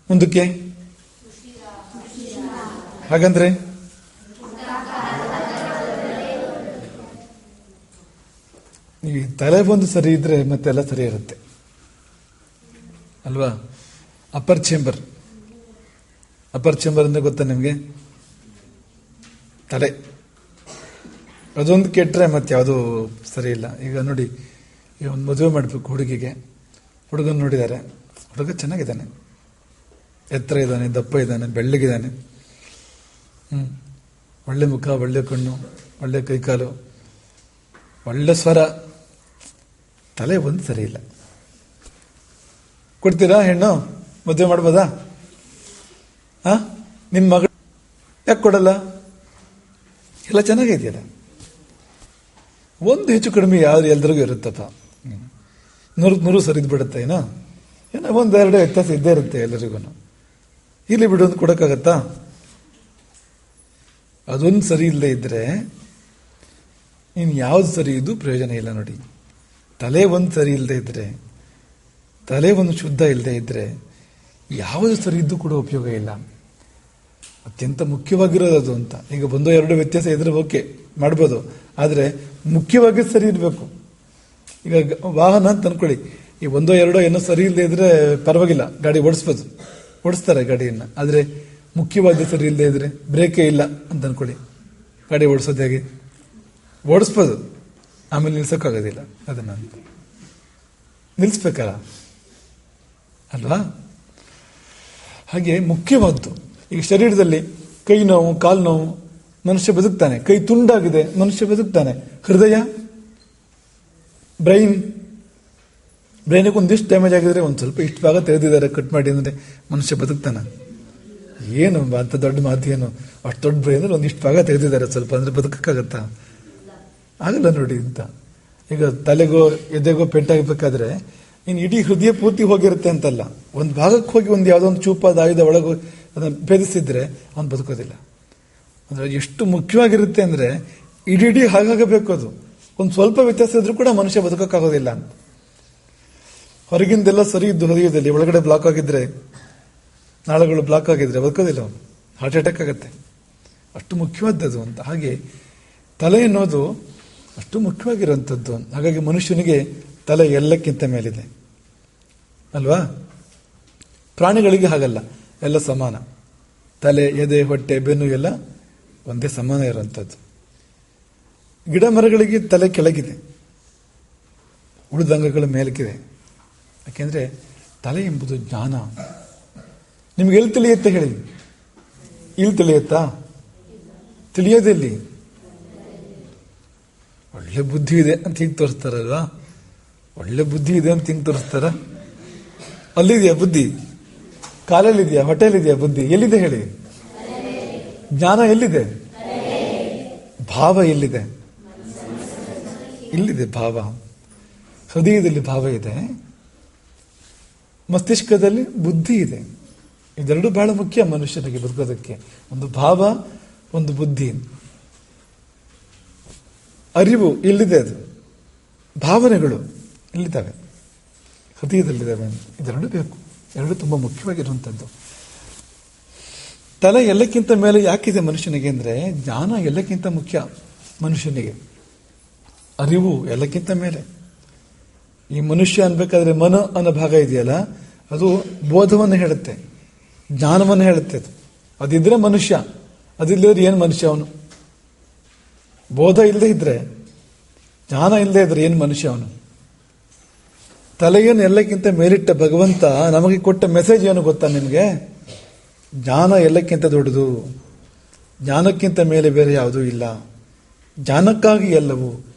ಮುಂದಕ್ಕೆ ಹಾಗಂದ್ರೆ ಈ ತಲೆ ಬಂದು ಸರಿ ಇದ್ರೆ ಮತ್ತೆಲ್ಲ ಸರಿ ಇರುತ್ತೆ ಅಲ್ವಾ. ಅಪ್ಪರ್ ಚೇಂಬರ್ ಅಂದ್ರೆ ಗೊತ್ತಾ ನಿಮಗೆ? ತಲೆ ಅದೊಂದು ಕೆಟ್ಟರೆ ಮತ್ತೆ ಯಾವುದೂ ಸರಿ ಇಲ್ಲ. ಈಗ ನೋಡಿ, ಈಗ ಒಂದು ಮದುವೆ ಮಾಡಬೇಕು ಹುಡುಗಿಗೆ, ಹುಡುಗನ ನೋಡಿದ್ದಾರೆ, ಹುಡುಗ ಚೆನ್ನಾಗಿದ್ದಾನೆ, ಎತ್ತರ ಇದ್ದಾನೆ, ದಪ್ಪ ಇದ್ದಾನೆ, ಬೆಳ್ಳಗಿದ್ದಾನೆ, ಒಳ್ಳೆ ಮುಖ, ಒಳ್ಳೆ ಕಣ್ಣು, ಒಳ್ಳೆ ಕೈಕಾಲು, ಒಳ್ಳೆ ಸ್ವರ, ತಲೆ ಒಂದು ಸರಿ ಇಲ್ಲ. ಕೊಡ್ತೀರಾ ಹೆಣ್ಣು? ಮದುವೆ ಮಾಡ್ಬೋದಾ? ನಿಮ್ಮ ಮಗಳು ಯಾಕೆ ಕೊಡಲ್ಲ? ಎಲ್ಲ ಚೆನ್ನಾಗಿದೆಯಲ್ಲ. ಒಂದು ಹೆಚ್ಚು ಕಡಿಮೆ ಯಾವ್ದು ಎಲ್ರಿಗೂ ಇರುತ್ತಪ್ಪ. 100 ಸರಿದ್ ಬಿಡುತ್ತೆ ಏನೋ ಒಂದೆರಡು ವ್ಯತ್ಯಾಸ ಇದ್ದೇ ಇರುತ್ತೆ ಎಲ್ಲರಿಗೂ. ಇಲ್ಲಿ ಬಿಡೋದು ಕೊಡಕ್ಕಾಗತ್ತಾ? ಅದೊಂದು ಸರಿ ಇಲ್ಲದೆ ಇದ್ರೆ ಇನ್ನು ಯಾವ್ದು ಸರಿ ಇದ್ದು ಪ್ರಯೋಜನ ಇಲ್ಲ. ನೋಡಿ, ತಲೆ ಒಂದು ಸರಿ ಇಲ್ಲದೆ ಇದ್ರೆ, ತಲೆ ಒಂದು ಶುದ್ಧ ಇಲ್ಲದೆ ಇದ್ರೆ ಯಾವುದು ಸರಿ ಇದ್ದು ಕೂಡ ಉಪಯೋಗ ಇಲ್ಲ. ಅತ್ಯಂತ ಮುಖ್ಯವಾಗಿರೋದು ಅದು ಅಂತ. ಈಗ ಒಂದೋ ಎರಡೋ ವ್ಯತ್ಯಾಸ ಇದ್ರೆ ಓಕೆ ಮಾಡ್ಬೋದು, ಆದರೆ ಮುಖ್ಯವಾಗಿ ಸರಿ ಇರಬೇಕು. ಈಗ ವಾಹನ ಅಂತ ಅನ್ಕೊಳ್ಳಿ, ಈ ಒಂದೋ ಎರಡೋ ಏನೋ ಸರಿ ಇಲ್ಲದೆ ಇದ್ರೆ ಪರವಾಗಿಲ್ಲ, ಗಾಡಿ ಓಡಿಸ್ಬೋದು, ಓಡಿಸ್ತಾರೆ ಗಾಡಿಯನ್ನು. ಆದರೆ ಮುಖ್ಯವಾದ ಸರಿ ಇಲ್ಲದೆ ಇದ್ರೆ, ಬ್ರೇಕೇ ಇಲ್ಲ ಅಂತ ಅನ್ಕೊಳ್ಳಿ, ಗಾಡಿ ಓಡಿಸೋದು ಹೇಗೆ? ಓಡಿಸ್ಬೋದು, ಆಮೇಲೆ ನಿಲ್ಸೋಕ್ಕಾಗೋದಿಲ್ಲ. ಅದನ್ನ ನಿಲ್ಲಿಸ್ಬೇಕಲ್ಲ ಅಲ್ವಾ? ಹಾಗೆ ಮುಖ್ಯವಾದ್ದು ಈಗ ಶರೀರದಲ್ಲಿ ಕೈ ನೋವು, ಕಾಲು ನೋವು, ಮನುಷ್ಯ ಬದುಕ್ತಾನೆ. ಕೈ ತುಂಡಾಗಿದೆ, ಮನುಷ್ಯ ಬದುಕ್ತಾನೆ. ಹೃದಯ, ಬ್ರೈನಿಗೆ ಒಂದಿಷ್ಟು ಡ್ಯಾಮೇಜ್ ಆಗಿದ್ರೆ, ಒಂದು ಸ್ವಲ್ಪ ಇಷ್ಟು ಭಾಗ ತೆಗೆದಿದ್ದಾರೆ ಕಟ್ ಮಾಡಿ ಅಂದರೆ ಮನುಷ್ಯ ಬದುಕ್ತಾನೆ. ಏನು ಅಂತ ದೊಡ್ಡ ಮಾತು ಏನು? ಅಷ್ಟು ದೊಡ್ಡ ಬ್ರೈನ್ ಅಂದ್ರೆ ಒಂದಿಷ್ಟು ಭಾಗ ತೆಗೆದಿದ್ದಾರೆ ಸ್ವಲ್ಪ ಅಂದರೆ ಬದುಕಕ್ಕಾಗತ್ತಾ? ಆಗಲ್ಲ ನೋಡಿ ಅಂತ. ಈಗ ತಲೆಗೋ ಎದೆಗೋ ಪೆಟ್ಟಾಗಬೇಕಾದ್ರೆ ಇನ್ನು ಇಡೀ ಹೃದಯ ಪೂರ್ತಿ ಹೋಗಿರುತ್ತೆ ಅಂತಲ್ಲ, ಒಂದು ಭಾಗಕ್ಕೆ ಹೋಗಿ ಒಂದು ಯಾವುದೋ ಒಂದು ಚೂಪಾದ ಆಯುಧ ಒಳಗೆ ಅದನ್ನು ಭೇದಿಸಿದ್ರೆ ಅವನು ಬದುಕೋದಿಲ್ಲ. ಅಂದರೆ ಎಷ್ಟು ಮುಖ್ಯವಾಗಿರುತ್ತೆ ಅಂದರೆ ಇಡೀ ಹಾಗಾಗಬೇಕು. ಅದು ಒಂದು ಸ್ವಲ್ಪ ವ್ಯತ್ಯಾಸ ಇದ್ರೂ ಕೂಡ ಮನುಷ್ಯ ಬದುಕೋಕ್ಕಾಗೋದಿಲ್ಲ ಅಂತ. ಹೊರಗಿಂದೆಲ್ಲ ಸರಿ ಇದ್ದು ಹೃದಯದಲ್ಲಿ ಒಳಗಡೆ ಬ್ಲಾಕ್ ಆಗಿದ್ರೆ, ನಾಳಗಳು ಬ್ಲಾಕ್ ಆಗಿದ್ರೆ ಬದುಕೋದಿಲ್ಲ ಅವನು, ಹಾರ್ಟ್ ಅಟ್ಯಾಕ್ ಆಗುತ್ತೆ. ಅಷ್ಟು ಮುಖ್ಯವಾದದ್ದು ಅಂತ. ಹಾಗೆ ತಲೆ ಅನ್ನೋದು ಅಷ್ಟು ಮುಖ್ಯವಾಗಿರುವಂಥದ್ದು. ಹಾಗಾಗಿ ಮನುಷ್ಯನಿಗೆ ತಲೆ ಎಲ್ಲಕ್ಕಿಂತ ಮೇಲಿದೆ ಅಲ್ವಾ? ಪ್ರಾಣಿಗಳಿಗೆ ಹಾಗಲ್ಲ, ಎಲ್ಲ ಸಮಾನ. ತಲೆ, ಎದೆ, ಹೊಟ್ಟೆ, ಬೆನ್ನು ಎಲ್ಲ ಒಂದೇ ಸಮಾನ ಇರುವಂಥದ್ದು. ಗಿಡ ಮರಗಳಿಗೆ ತಲೆ ಕೆಳಗಿದೆ, ಉಳಿದ ಅಂಗಗಳ ಮೇಲಕ್ಕಿದೆ. ಯಾಕೆಂದ್ರೆ ತಲೆ ಎಂಬುದು ಜ್ಞಾನ. ನಿಮ್ಗೆ ಎಲ್ಲಿ ತಿಳಿಯುತ್ತೆ ಹೇಳಿ? ಇಲ್ಲಿ ತಿಳಿಯುತ್ತಾ? ತಿಳಿಯೋದೆಲ್ಲಿ? ಒಳ್ಳೆ ಬುದ್ಧಿ ಇದೆ ಅಂತ ಹೀಗೆ ತೋರಿಸ್ತಾರಲ್ವಾ? ಒಳ್ಳೆ ಬುದ್ಧಿ ಇದೆ ಅಂತ ಹಿಂಗೆ ತೋರಿಸ್ತಾರ? ಅಲ್ಲಿದೆಯಾ ಬುದ್ಧಿ? ಕಾಲಲ್ಲಿದೆಯಾ? ಹೊಟ್ಟೆಲಿದೆಯಾ ಬುದ್ಧಿ? ಎಲ್ಲಿದೆ ಹೇಳಿ? ಜ್ಞಾನ ಎಲ್ಲಿದೆ? ಭಾವ ಎಲ್ಲಿದೆ? ಇಲ್ಲಿದೆ ಭಾವ. ಹೃದಯದಲ್ಲಿ ಭಾವ ಇದೆ, ಮಸ್ತಿಷ್ಕದಲ್ಲಿ ಬುದ್ಧಿ ಇದೆ. ಇದೆರಡು ಬಹಳ ಮುಖ್ಯ ಮನುಷ್ಯನಿಗೆ ಬದುಕೋದಕ್ಕೆ. ಒಂದು ಭಾವ, ಒಂದು ಬುದ್ಧಿ. ಅರಿವು ಇಲ್ಲಿದೆ, ಅದು ಭಾವನೆಗಳು ಇಲ್ಲಿದ್ದಾವೆ, ಹೃದಯದಲ್ಲಿದ್ದಾವೆ. ಇದೆರಡು ಬೇಕು, ಎರಡು ತುಂಬ ಮುಖ್ಯವಾಗಿರುವಂಥದ್ದು. ತಲೆ ಎಲ್ಲಕ್ಕಿಂತ ಮೇಲೆ ಯಾಕಿದೆ ಮನುಷ್ಯನಿಗೆ ಅಂದರೆ, ಜ್ಞಾನ ಎಲ್ಲಕ್ಕಿಂತ ಮುಖ್ಯ ಮನುಷ್ಯನಿಗೆ, ಅರಿವು ಎಲ್ಲಕ್ಕಿಂತ ಮೇಲೆ. ಈ ಮನುಷ್ಯ ಅನ್ಬೇಕಾದ್ರೆ ಮನ ಅನ್ನೋ ಭಾಗ ಇದೆಯಲ್ಲ, ಅದು ಬೋಧವನ್ನು ಹೇಳುತ್ತೆ, ಜ್ಞಾನವನ್ನು ಹೇಳುತ್ತೆ. ಅದಿದ್ರೆ ಮನುಷ್ಯ, ಅದಿಲ್ಲದ್ರೆ ಏನು ಮನುಷ್ಯ ಅವನು? ಬೋಧ ಇಲ್ಲದೆ ಇದ್ರೆ, ಜ್ಞಾನ ಇಲ್ಲದೆ ಇದ್ರೆ ಏನು ಮನುಷ್ಯ ಅವನು? ತಲೆಯನ್ನು ಎಲ್ಲಕ್ಕಿಂತ ಮೇಲಿಟ್ಟ ಭಗವಂತ ನಮಗೆ ಕೊಟ್ಟ ಮೆಸೇಜ್ ಏನು ಗೊತ್ತಾ ನಿಮಗೆ? ಜ್ಞಾನ ಎಲ್ಲಕ್ಕಿಂತ ದೊಡ್ಡದು, ಜ್ಞಾನಕ್ಕಿಂತ ಮೇಲೆ ಬೇರೆ ಯಾವುದೂ ಇಲ್ಲ, ಜ್ಞಾನಕ್ಕಾಗಿ ಎಲ್ಲವೂ,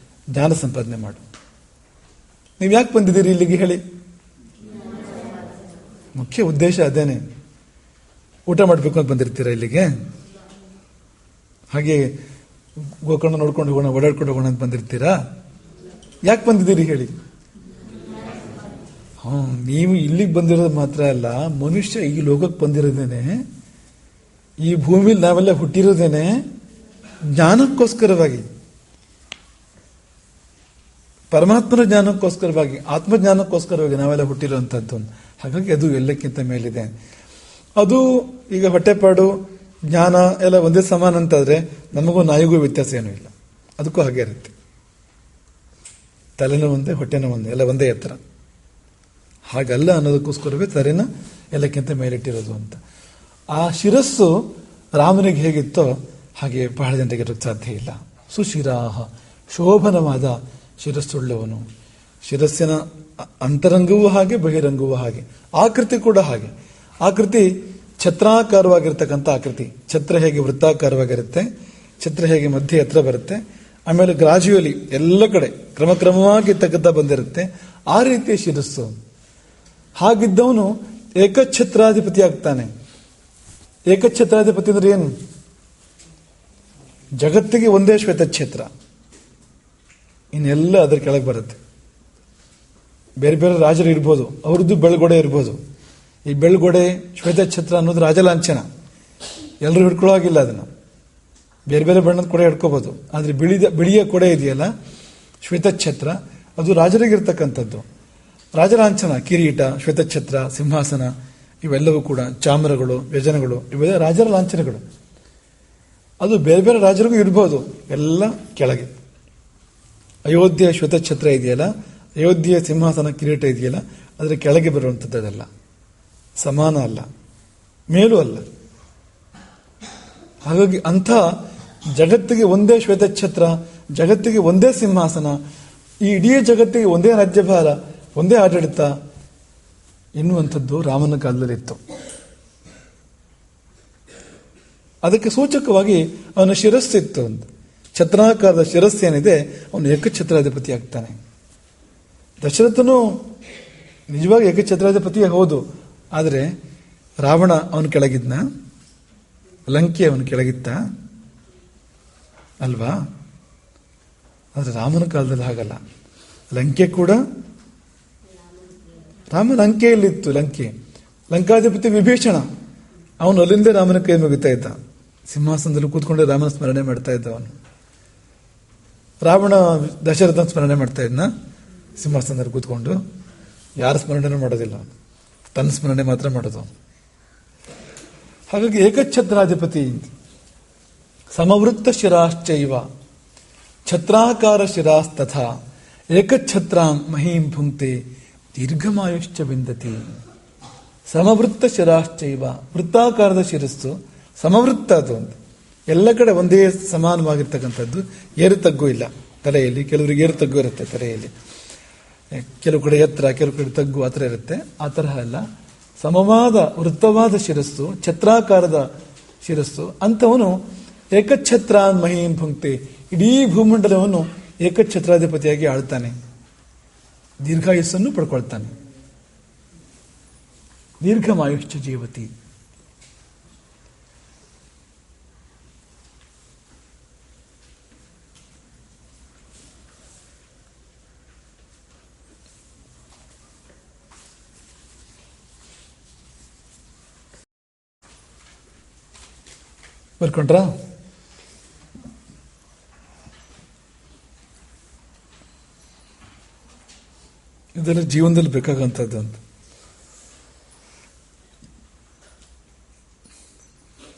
ಜ್ಞಾನ ಸಂಪಾದನೆ ಮಾಡು. ನೀವು ಯಾಕೆ ಬಂದಿದ್ದೀರಿ ಇಲ್ಲಿಗೆ ಹೇಳಿ? ಮುಖ್ಯ ಉದ್ದೇಶ ಅದೇನೆ. ಊಟ ಮಾಡಬೇಕು ಅಂತ ಬಂದಿರ್ತೀರಾ ಇಲ್ಲಿಗೆ? ಹಾಗೆ ಗೋಕರ್ಣ ನೋಡ್ಕೊಂಡು ಹೋಗೋಣ, ಓಡಾಡ್ಕೊಂಡು ಹೋಗೋಣ ಅಂತ ಬಂದಿರ್ತೀರಾ? ಯಾಕೆ ಬಂದಿದ್ದೀರಿ ಹೇಳಿ? ನೀವು ಇಲ್ಲಿಗೆ ಬಂದಿರೋದು ಮಾತ್ರ ಅಲ್ಲ, ಮನುಷ್ಯ ಈ ಲೋಕಕ್ಕೆ ಬಂದಿರೋದೇನೆ, ಈ ಭೂಮಿಲಿ ನಾವೆಲ್ಲ ಹುಟ್ಟಿರೋದೇನೆ ಜ್ಞಾನಕ್ಕೋಸ್ಕರವಾಗಿ, ಪರಮಾತ್ಮನ ಜ್ಞಾನಕ್ಕೋಸ್ಕರವಾಗಿ, ಆತ್ಮಜ್ಞಾನಕ್ಕೋಸ್ಕರವಾಗಿ ನಾವೆಲ್ಲ ಹುಟ್ಟಿರುವಂಥದ್ದು. ಹಾಗಾಗಿ ಅದು ಎಲ್ಲಕ್ಕಿಂತ ಮೇಲಿದೆ. ಅದು ಈಗ ಹೊಟ್ಟೆಪಾಡು, ಜ್ಞಾನ ಎಲ್ಲ ಒಂದೇ ಸಮಾನ ಅಂತಾದ್ರೆ ನಮಗೂ ನಾಯಿಗೂ ವ್ಯತ್ಯಾಸ ಏನೂ ಇಲ್ಲ, ಅದಕ್ಕೂ ಹಾಗೆ ಇರುತ್ತೆ. ತಲೆನೂ ಒಂದೇ, ಹೊಟ್ಟೆನೂ ಒಂದೇ, ಎಲ್ಲ ಒಂದೇ ಎತ್ತರ. ಹಾಗಲ್ಲ ಅನ್ನೋದಕ್ಕೋಸ್ಕರವೇ ತಲೆನ ಎಲ್ಲಕ್ಕಿಂತ ಮೇಲಿಟ್ಟಿರೋದು ಅಂತ. ಆ ಶಿರಸ್ಸು ರಾಮನಿಗೆ ಹೇಗಿತ್ತೋ ಹಾಗೆ ಬಹಳ ಜನರಿಗೆ ಇರೋಕ್ಕೆ ಸಾಧ್ಯ ಇಲ್ಲ. ಸುಶಿರಾಹ, ಶೋಭನವಾದ ಶಿರಸ್ಸುಳ್ಳವನು. ಶಿರಸ್ಸಿನ ಅಂತರಂಗವೂ ಹಾಗೆ, ಬಹಿರಂಗವೂ ಹಾಗೆ, ಆಕೃತಿ ಕೂಡ ಹಾಗೆ. ಆಕೃತಿ ಛತ್ರಾಕಾರವಾಗಿರ್ತಕ್ಕಂಥ ಆಕೃತಿ. ಛತ್ರ ಹೇಗೆ ವೃತ್ತಾಕಾರವಾಗಿರುತ್ತೆ, ಛತ್ರ ಹೇಗೆ ಮಧ್ಯೆ ಎತ್ತರ ಬರುತ್ತೆ, ಆಮೇಲೆ ಗ್ರಾಜುಯಲಿ ಎಲ್ಲ ಕಡೆ ಕ್ರಮಕ್ರಮವಾಗಿ ತಗ್ಗುತ್ತಾ ಬಂದಿರುತ್ತೆ, ಆ ರೀತಿಯ ಶಿರಸ್ಸು. ಹಾಗಿದ್ದವನು ಏಕಛತ್ರಾಧಿಪತಿ ಆಗ್ತಾನೆ. ಏಕಛತ್ರಾಧಿಪತಿ ಅಂದ್ರೆ ಏನು? ಜಗತ್ತಿಗೆ ಒಂದೇ ಶ್ವೇತಛತ್ರ, ಇನ್ನೆಲ್ಲ ಅದರ ಕೆಳಗೆ ಬರುತ್ತೆ. ಬೇರೆ ಬೇರೆ ರಾಜರು ಇರ್ಬೋದು, ಅವ್ರದ್ದು ಬೆಳ್ಗೊಡೆ ಇರ್ಬೋದು. ಈ ಬೆಳ್ಗೊಡೆ ಶ್ವೇತಛತ್ರ ಅನ್ನೋದು ರಾಜಲಾಂಛನ, ಎಲ್ಲರೂ ಹಿಡ್ಕೊಳ್ಳೋ ಹಾಗಿಲ್ಲ. ಅದನ್ನು ಬೇರೆ ಬೇರೆ ಬಣ್ಣದ ಕೊಡೆ ಹಿಡ್ಕೋಬಹುದು, ಆದರೆ ಬಿಳಿಯ ಕೊಡೆ ಇದೆಯಲ್ಲ ಶ್ವೇತಛತ್ರ, ಅದು ರಾಜರಿಗಿರ್ತಕ್ಕಂಥದ್ದು. ರಾಜಲಾಂಛನ, ಕಿರೀಟ, ಶ್ವೇತಛತ್ರ, ಸಿಂಹಾಸನ, ಇವೆಲ್ಲವೂ ಕೂಡ ಚಾಮರಗಳು, ವ್ಯಜನಗಳು, ಇವೆಲ್ಲ ರಾಜರ ಲಾಂಛನಗಳು. ಅದು ಬೇರೆ ಬೇರೆ ರಾಜರಿಗೂ ಇರ್ಬೋದು, ಎಲ್ಲ ಕೆಳಗೆ. ಅಯೋಧ್ಯೆಯ ಶ್ವೇತಛತ್ರ ಇದೆಯಲ್ಲ, ಅಯೋಧ್ಯೆಯ ಸಿಂಹಾಸನ, ಕಿರೀಟ ಇದೆಯಲ್ಲ, ಅದರ ಕೆಳಗೆ ಬರುವಂಥದ್ದಲ್ಲ, ಸಮಾನ ಅಲ್ಲ, ಮೇಲೂ ಅಲ್ಲ. ಹಾಗಾಗಿ ಅಂಥ ಜಗತ್ತಿಗೆ ಒಂದೇ ಶ್ವೇತಛತ್ರ, ಜಗತ್ತಿಗೆ ಒಂದೇ ಸಿಂಹಾಸನ, ಈ ಇಡೀ ಜಗತ್ತಿಗೆ ಒಂದೇ ರಾಜ್ಯಭಾರ, ಒಂದೇ ಆಡಳಿತ ಎನ್ನುವಂಥದ್ದು ರಾಮನ ಕಾಲದಲ್ಲಿತ್ತು. ಅದಕ್ಕೆ ಸೂಚಕವಾಗಿ ಅವನ ಶಿರಸ್ಸಿತ್ತು. ಒಂದು ಛತ್ರಾಕಾರದ ಶಿರಸ್ಸೇನಿದೆ, ಅವನು ಏಕಛತ್ರಾಧಿಪತಿ ಆಗ್ತಾನೆ. ದಶರಥನು ನಿಜವಾಗಿ ಏಕಛತ್ರಾಧಿಪತಿಯೇ ಹೌದು, ಆದರೆ ರಾವಣ ಅವನ ಕೆಳಗಿದ್ನ, ಲಂಕೆ ಅವನ ಕೆಳಗಿತ್ತ ಅಲ್ವಾ? ಆದರೆ ರಾಮನ ಕಾಲದಲ್ಲಿ ಹಾಗಲ್ಲ. ಲಂಕೆ ಕೂಡ ರಾಮನ ಲಂಕೆಯಲ್ಲಿತ್ತು. ಲಂಕಾಧಿಪತಿ ವಿಭೀಷಣ, ಅವನು ಅಲ್ಲಿಂದ ರಾಮನ ಕೈ ಮುಗಿತಾ ಇದ್ದ, ಸಿಂಹಾಸನದಲ್ಲಿ ಕೂತ್ಕೊಂಡೆ ರಾಮನ ಸ್ಮರಣೆ ಮಾಡ್ತಾ ಇದ್ದ ಅವನು. ರಾವಣ ದಶರಥನ ಸ್ಮರಣೆ ಮಾಡ್ತಾ ಇದ್ನ ಸಿಂಹಾಸನದಲ್ಲಿ ಕೂತ್ಕೊಂಡು. ಯಾರ ಸ್ಮರಣೆನೂ ಮಾಡೋದಿಲ್ಲ, ತನ್ನ ಸ್ಮರಣೆ ಮಾತ್ರ ಮಾಡೋದು. ಹಾಗಾಗಿ ಏಕಛತ್ರಾಧಿಪತಿ. ಸಮವೃತ್ತ ಶಿರಾಶ್ಚೈವ ಛತ್ರಾಕಾರ ಶಿರಾಸ್ತಥಾ ಏಕಛತ್ರಾಂ ಮಹೀಂ ಭುಂಕ್ತೆ ದೀರ್ಘಮಾಯುಶ್ಚ ವಿಂದತಿ. ಸಮವೃತ್ತ ಶಿರಾಶ್ಚೈವ, ವೃತ್ತಾಕಾರದ ಶಿರಸ್ಸು, ಸಮವೃತ್ತ ಅದು ಅಂತ. ಎಲ್ಲ ಕಡೆ ಒಂದೇ ಸಮಾನವಾಗಿರ್ತಕ್ಕಂಥದ್ದು, ಏರು ತಗ್ಗು ಇಲ್ಲ ತಲೆಯಲ್ಲಿ. ಕೆಲವರಿಗೆ ಏರು ತಗ್ಗು ಇರುತ್ತೆ ತಲೆಯಲ್ಲಿ, ಕೆಲವು ಕಡೆ ಎತ್ತರ, ಕೆಲವು ಕಡೆ ತಗ್ಗು, ಆ ಥರ ಇರುತ್ತೆ. ಆ ತರಹ ಅಲ್ಲ, ಸಮವಾದ ವೃತ್ತವಾದ ಶಿರಸ್ಸು, ಛತ್ರಾಕಾರದ ಶಿರಸ್ಸು ಅಂಥವನು ಏಕಛತ್ರ ಮಹೀಂ ಭುಂಕ್ತೆ, ಇಡೀ ಭೂಮಂಡಲವನ್ನು ಏಕಛತ್ರಾಧಿಪತಿಯಾಗಿ ಆಳ್ತಾನೆ, ದೀರ್ಘಾಯುಸ್ಸನ್ನು ಪಡ್ಕೊಳ್ತಾನೆ. ದೀರ್ಘಮಾಯುಶ್ಚ ಜೀವತಿ. ಬರ್ಕೊಂಡ್ರಾ? ಇದೆಲ್ಲ ಜೀವನದಲ್ಲಿ ಬೇಕಾಗಂಥದ್ದು ಅಂತ.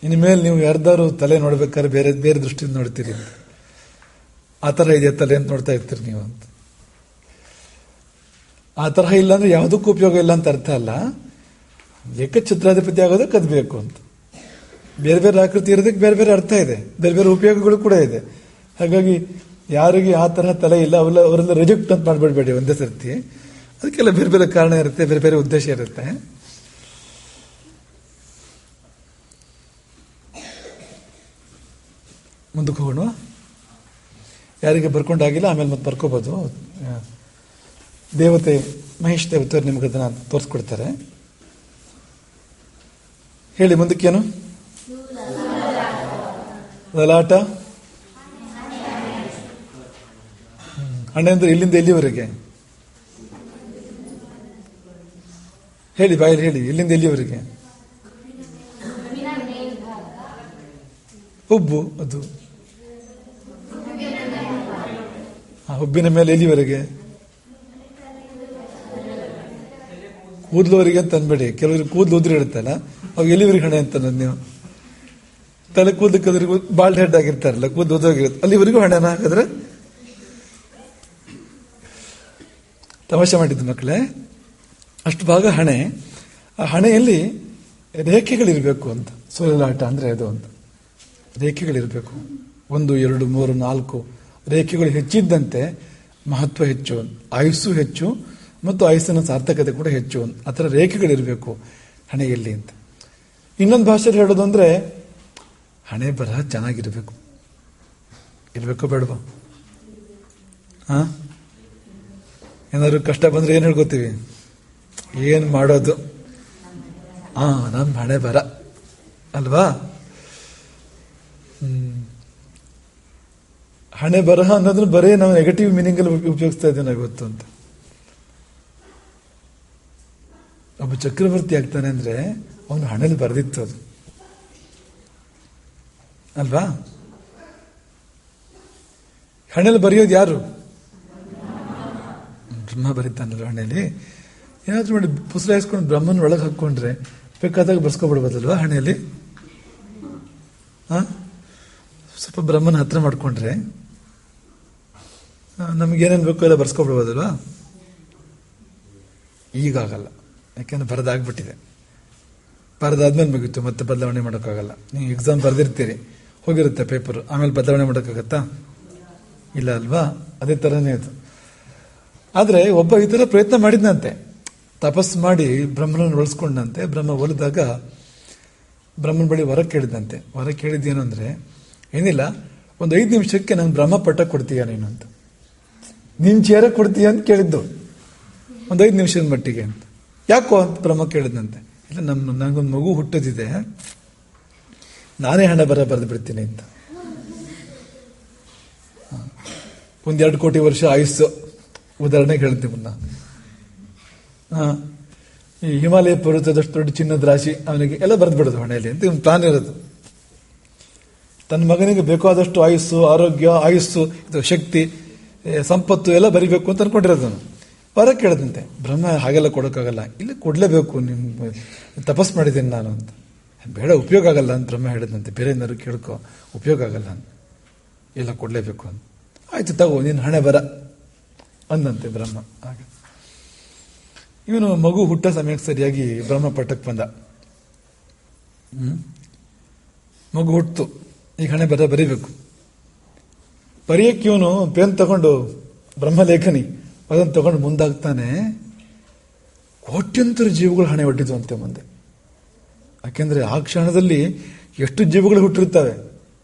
ಇನ್ಮೇಲೆ ನೀವು ಯಾರ್ದಾರು ತಲೆ ನೋಡ್ಬೇಕಾದ್ರೆ ಬೇರೆ ಬೇರೆ ದೃಷ್ಟಿಯಿಂದ ನೋಡ್ತೀರಿ ಅಂತ. ಆ ಥರ ಇದೆಯಾ ತಲೆ ಅಂತ ನೋಡ್ತಾ ಇರ್ತೀರಿ ನೀವು ಅಂತ. ಆ ತರಹ ಇಲ್ಲ ಅಂದ್ರೆ ಯಾವುದಕ್ಕೂ ಉಪಯೋಗ ಇಲ್ಲ ಅಂತ ಅರ್ಥ ಅಲ್ಲ. ಏಕಛತ್ರಾಧಿಪತಿ ಆಗೋದಕ್ಕೆ ಅದು ಬೇಕು ಅಂತ. ಬೇರೆ ಬೇರೆ ಆಕೃತಿ ಇರೋದಕ್ಕೆ ಬೇರೆ ಬೇರೆ ಅರ್ಥ ಇದೆ, ಬೇರೆ ಬೇರೆ ಉಪಯೋಗಗಳು ಕೂಡ ಇದೆ. ಹಾಗಾಗಿ ಯಾರಿಗೆ ಆ ತರಹ ತಲೆ ಇಲ್ಲ ಅವರೆಲ್ಲ ರಿಜೆಕ್ಟ್ ಅಂತ ಮಾಡ್ಬಿಡ್ಬೇಡಿ ಒಂದೇ ಸರ್ತಿ. ಅದಕ್ಕೆಲ್ಲ ಬೇರೆ ಬೇರೆ ಕಾರಣ ಇರುತ್ತೆ, ಬೇರೆ ಬೇರೆ ಉದ್ದೇಶ ಇರುತ್ತೆ. ಮುಂದಕ್ಕೆ ಹೋಗೋಣ. ಯಾರಿಗೆ ಬರ್ಕೊಂಡಾಗಿಲ್ಲ ಆಮೇಲೆ ಮತ್ತೆ ಬರ್ಕೋಬಹುದು. ದೇವತೆ ಮಹೇಶ್ ದೇವತೆಯವರು ನಿಮ್ಗೆ ಅದನ್ನ ತೋರಿಸ್ಕೊಡ್ತಾರೆ. ಹೇಳಿ ಮುಂದಕ್ಕೇನು? ಲಲಾಟ. ಹಣೆ ಅಂದ್ರೆ ಇಲ್ಲಿಂದ ಎಲ್ಲಿವರೆಗೆ ಹೇಳಿ, ಬಾಯಲ್ಲಿ ಹೇಳಿ. ಇಲ್ಲಿಂದ ಎಲ್ಲಿವರೆಗೆ? ಹುಬ್ಬು, ಅದು ಹುಬ್ಬಿನ ಮೇಲೆ ಎಲ್ಲಿವರೆಗೆ? ಕೂದಲುವರೆಗೆ ಅಂತ ಅನ್ಬೇಡಿ. ಕೆಲವರಿಗೆ ಕೂದಲು ಉದುರಿ ಇಡುತ್ತಲ್ಲ, ಅವಾಗ ಎಲ್ಲಿವರೆಗೆ ಹಣೆ ಅಂತ ನೀವು ತಲೆ ಕೂದಲು ಬಾಲ್ಡ್ ಹೆಡ್ ಆಗಿರ್ತಾರಲ್ಲ, ಕೂದಲು ಉದೋಗಿರುತ್ತೆ, ಅಲ್ಲಿವರೆಗೂ ಹಣೆನ ಹಾಕಿದ್ರೆ ತಮಾಷೆ ಮಾಡಿದ್ದು ಮಕ್ಕಳೇ. ಅಷ್ಟು ಭಾಗ ಹಣೆ. ಆ ಹಣೆಯಲ್ಲಿ ರೇಖೆಗಳಿರಬೇಕು ಅಂತ. ಸೊಲಲಾಟ ಅಂದ್ರೆ ಅದು ಅಂತ. ರೇಖೆಗಳಿರಬೇಕು. 1, 2, 3, 4 ರೇಖೆಗಳು ಹೆಚ್ಚಿದ್ದಂತೆ ಮಹತ್ವ ಹೆಚ್ಚು, ಆಯುಸ್ಸು ಹೆಚ್ಚು, ಮತ್ತು ಆಯುಸ್ಸಿನ ಸಾರ್ಥಕತೆ ಕೂಡ ಹೆಚ್ಚು. ಆ ಥರ ರೇಖೆಗಳಿರಬೇಕು ಹಣೆಯಲ್ಲಿ ಅಂತ. ಇನ್ನೊಂದು ಭಾಷೆಯಲ್ಲಿ ಹೇಳೋದು ಅಂದ್ರೆ ಹಣೆ ಬರಹ ಚೆನ್ನಾಗಿರ್ಬೇಕು. ಇರ್ಬೇಕೋ ಬೇಡವಾ? ಏನಾದ್ರು ಕಷ್ಟ ಬಂದ್ರೆ ಏನ್ ಹೇಳ್ಕೋತೀವಿ? ಏನ್ ಮಾಡೋದು, ನಮ್ಮ ಹಣೆ ಬರ ಅಲ್ವಾ? ಹಣೆ ಬರಹ ಅನ್ನೋದ್ರ ಬರೇ ನಾವು ನೆಗೆಟಿವ್ ಮೀನಿಂಗ್ ಅಲ್ಲಿ ಉಪಯೋಗಿಸ್ತಾ ಇದ್ದೇನೆ ಗೊತ್ತು ಅಂತ. ಒಬ್ಬ ಚಕ್ರವರ್ತಿ ಆಗ್ತಾನೆ ಅಂದ್ರೆ ಅವನು ಹಣೆಯಲ್ಲಿ ಬರೆದಿತ್ತು ಅದು ಅಲ್ವಾ? ಹಣೆಯಲ್ಲಿ ಬರೆಯೋದು ಯಾರು? ಬ್ರಹ್ಮ ಬರೀತಾನಲ್ವ ಹಣೆಯಲ್ಲಿ. ಏನಾದ್ರೂ ಮಾಡಿ ಪುಸ್ತಕ ಹಾಯಿಸ್ಕೊಂಡು ಬ್ರಹ್ಮನ ಒಳಗೆ ಹಾಕೊಂಡ್ರೆ ಬೇಕಾದಾಗ ಬರ್ಸ್ಕೊಬಿಡ್ಬೋದಲ್ವಾ ಹಣೆಯಲ್ಲಿ? ಸ್ವಲ್ಪ ಬ್ರಹ್ಮನ ಹತ್ರ ಮಾಡ್ಕೊಂಡ್ರೆ ನಮಗೇನೇನು ಬೇಕೋ ಎಲ್ಲ ಬರ್ಸ್ಕೊಬಿಡ್ಬೋದಲ್ವಾ? ಈಗಾಗಲ್ಲ, ಯಾಕೆಂದ್ರೆ ಬರೆದಾಗ್ಬಿಟ್ಟಿದೆ. ಬರೆದಾದ್ಮೇಲೆ ಮುಗಿತು, ಮತ್ತೆ ಬದಲಾವಣೆ ಮಾಡೋಕ್ಕಾಗಲ್ಲ. ನೀವು ಎಕ್ಸಾಮ್ ಬರೆದಿರ್ತೀರಿ, ಹೋಗಿರುತ್ತೆ ಪೇಪರ್, ಆಮೇಲೆ ಬದಲಾವಣೆ ಮಾಡೋಕ್ಕಾಗತ್ತಾ? ಇಲ್ಲ ಅಲ್ವಾ? ಅದೇ ಥರನೇ ಅದು. ಆದರೆ ಒಬ್ಬ ಈ ಥರ ಪ್ರಯತ್ನ ಮಾಡಿದ್ನಂತೆ, ತಪಸ್ಸು ಮಾಡಿ ಬ್ರಹ್ಮನನ್ನು ಒಲಿಸ್ಕೊಂಡಂತೆ. ಬ್ರಹ್ಮ ಒಲಿದಾಗ ಬ್ರಹ್ಮನ ಬಳಿ ವರ ಕೇಳಿದಂತೆ. ವರ ಕೇಳಿದ್ದೇನು ಅಂದರೆ, ಏನಿಲ್ಲ, ಒಂದು 5 ನಿಮಿಷಕ್ಕೆ ನಂಗೆ ಬ್ರಹ್ಮ ಪಟ್ಟ ಕೊಡ್ತೀಯ ನೀನು ಅಂತ. ನಿನ್ ಚೇರ ಕೊಡ್ತೀಯ ಅಂತ ಕೇಳಿದ್ದು, ಒಂದು 5 ನಿಮಿಷದ ಮಟ್ಟಿಗೆ ಅಂತ. ಯಾಕೋ ಅಂತ ಬ್ರಹ್ಮ ಕೇಳಿದಂತೆ. ಇಲ್ಲ, ನನಗೊಂದು ಮಗು ಹುಟ್ಟದಿದೆ, ನಾನೇ ಹಣೆ ಬರೆದು ಬಿಡ್ತೀನಿ ಅಂತ. 1-2 ಕೋಟಿ ವರ್ಷ ಆಯುಸ್ಸು ಉದಾಹರಣೆಗೆ ಹೇಳ್ತೀವಿ ನಾನು. ಈ ಹಿಮಾಲಯ ಪರ್ವತದಷ್ಟು ದೊಡ್ಡ ಚಿನ್ನದ ರಾಶಿ ಅವನಿಗೆ ಎಲ್ಲ ಬರೆದು ಬಿಡೋದು ಹಣೆಯಲ್ಲಿ ಅಂತ ಒಂದು ಪ್ಲಾನ್ ಇರೋದು. ತನ್ನ ಮಗನಿಗೆ ಬೇಕಾದಷ್ಟು ಆಯುಸ್ಸು, ಆರೋಗ್ಯ, ಆಯುಸ್ಸು, ಇದು ಶಕ್ತಿ, ಸಂಪತ್ತು ಎಲ್ಲ ಬರಿಬೇಕು ಅಂತ ಅನ್ಕೊಂಡಿರೋದು. ವರ ಕೇಳದಂತೆ. ಬ್ರಹ್ಮ ಹಾಗೆಲ್ಲ ಕೊಡೋಕ್ಕಾಗಲ್ಲ, ಇಲ್ಲ ಕೊಡ್ಲೇಬೇಕು, ನಿಮ್ ತಪಸ್ ಮಾಡಿದ್ದೀನಿ ನಾನು ಅಂತ. ಬೇಡ, ಉಪಯೋಗ ಆಗಲ್ಲ ಅಂತ ಬ್ರಹ್ಮ ಹೇಳಿದಂತೆ. ಬೇರೆ ಏನಾದ್ರು ಕೇಳ್ಕೊ, ಉಪಯೋಗ ಆಗಲ್ಲ ಅಂತ. ಎಲ್ಲ ಕೊಡ್ಲೇಬೇಕು ಅಂತ. ಆಯ್ತು ತಗೋ, ನೀನು ಹಣೆ ಬರ ಅಂದಂತೆ ಬ್ರಹ್ಮ. ಹಾಗೆ ಇವನು ಮಗು ಹುಟ್ಟ ಸಮಯಕ್ಕೆ ಸರಿಯಾಗಿ ಬ್ರಹ್ಮ ಪಟ್ಟಕ್ಕೆ ಬಂದ. ಮಗು ಹುಟ್ಟು, ಈಗ ಹಣೆ ಬರೀಬೇಕು. ಬರೆಯಕ್ಕೆ ಇವನು ಪೇನ್ ತಗೊಂಡು ಬ್ರಹ್ಮಲೇಖನಿ ಅದನ್ನು ತಗೊಂಡು ಮುಂದಾಗ್ತಾನೆ. ಕೋಟ್ಯಂತರ ಜೀವಗಳು ಹಣೆ ಹೊಟ್ಟಿದ್ವು ಅಂತೆ ಮುಂದೆ. ಯಾಕೆಂದ್ರೆ ಆ ಕ್ಷಣದಲ್ಲಿ ಎಷ್ಟು ಜೀವಗಳು ಹುಟ್ಟಿರ್ತವೆ,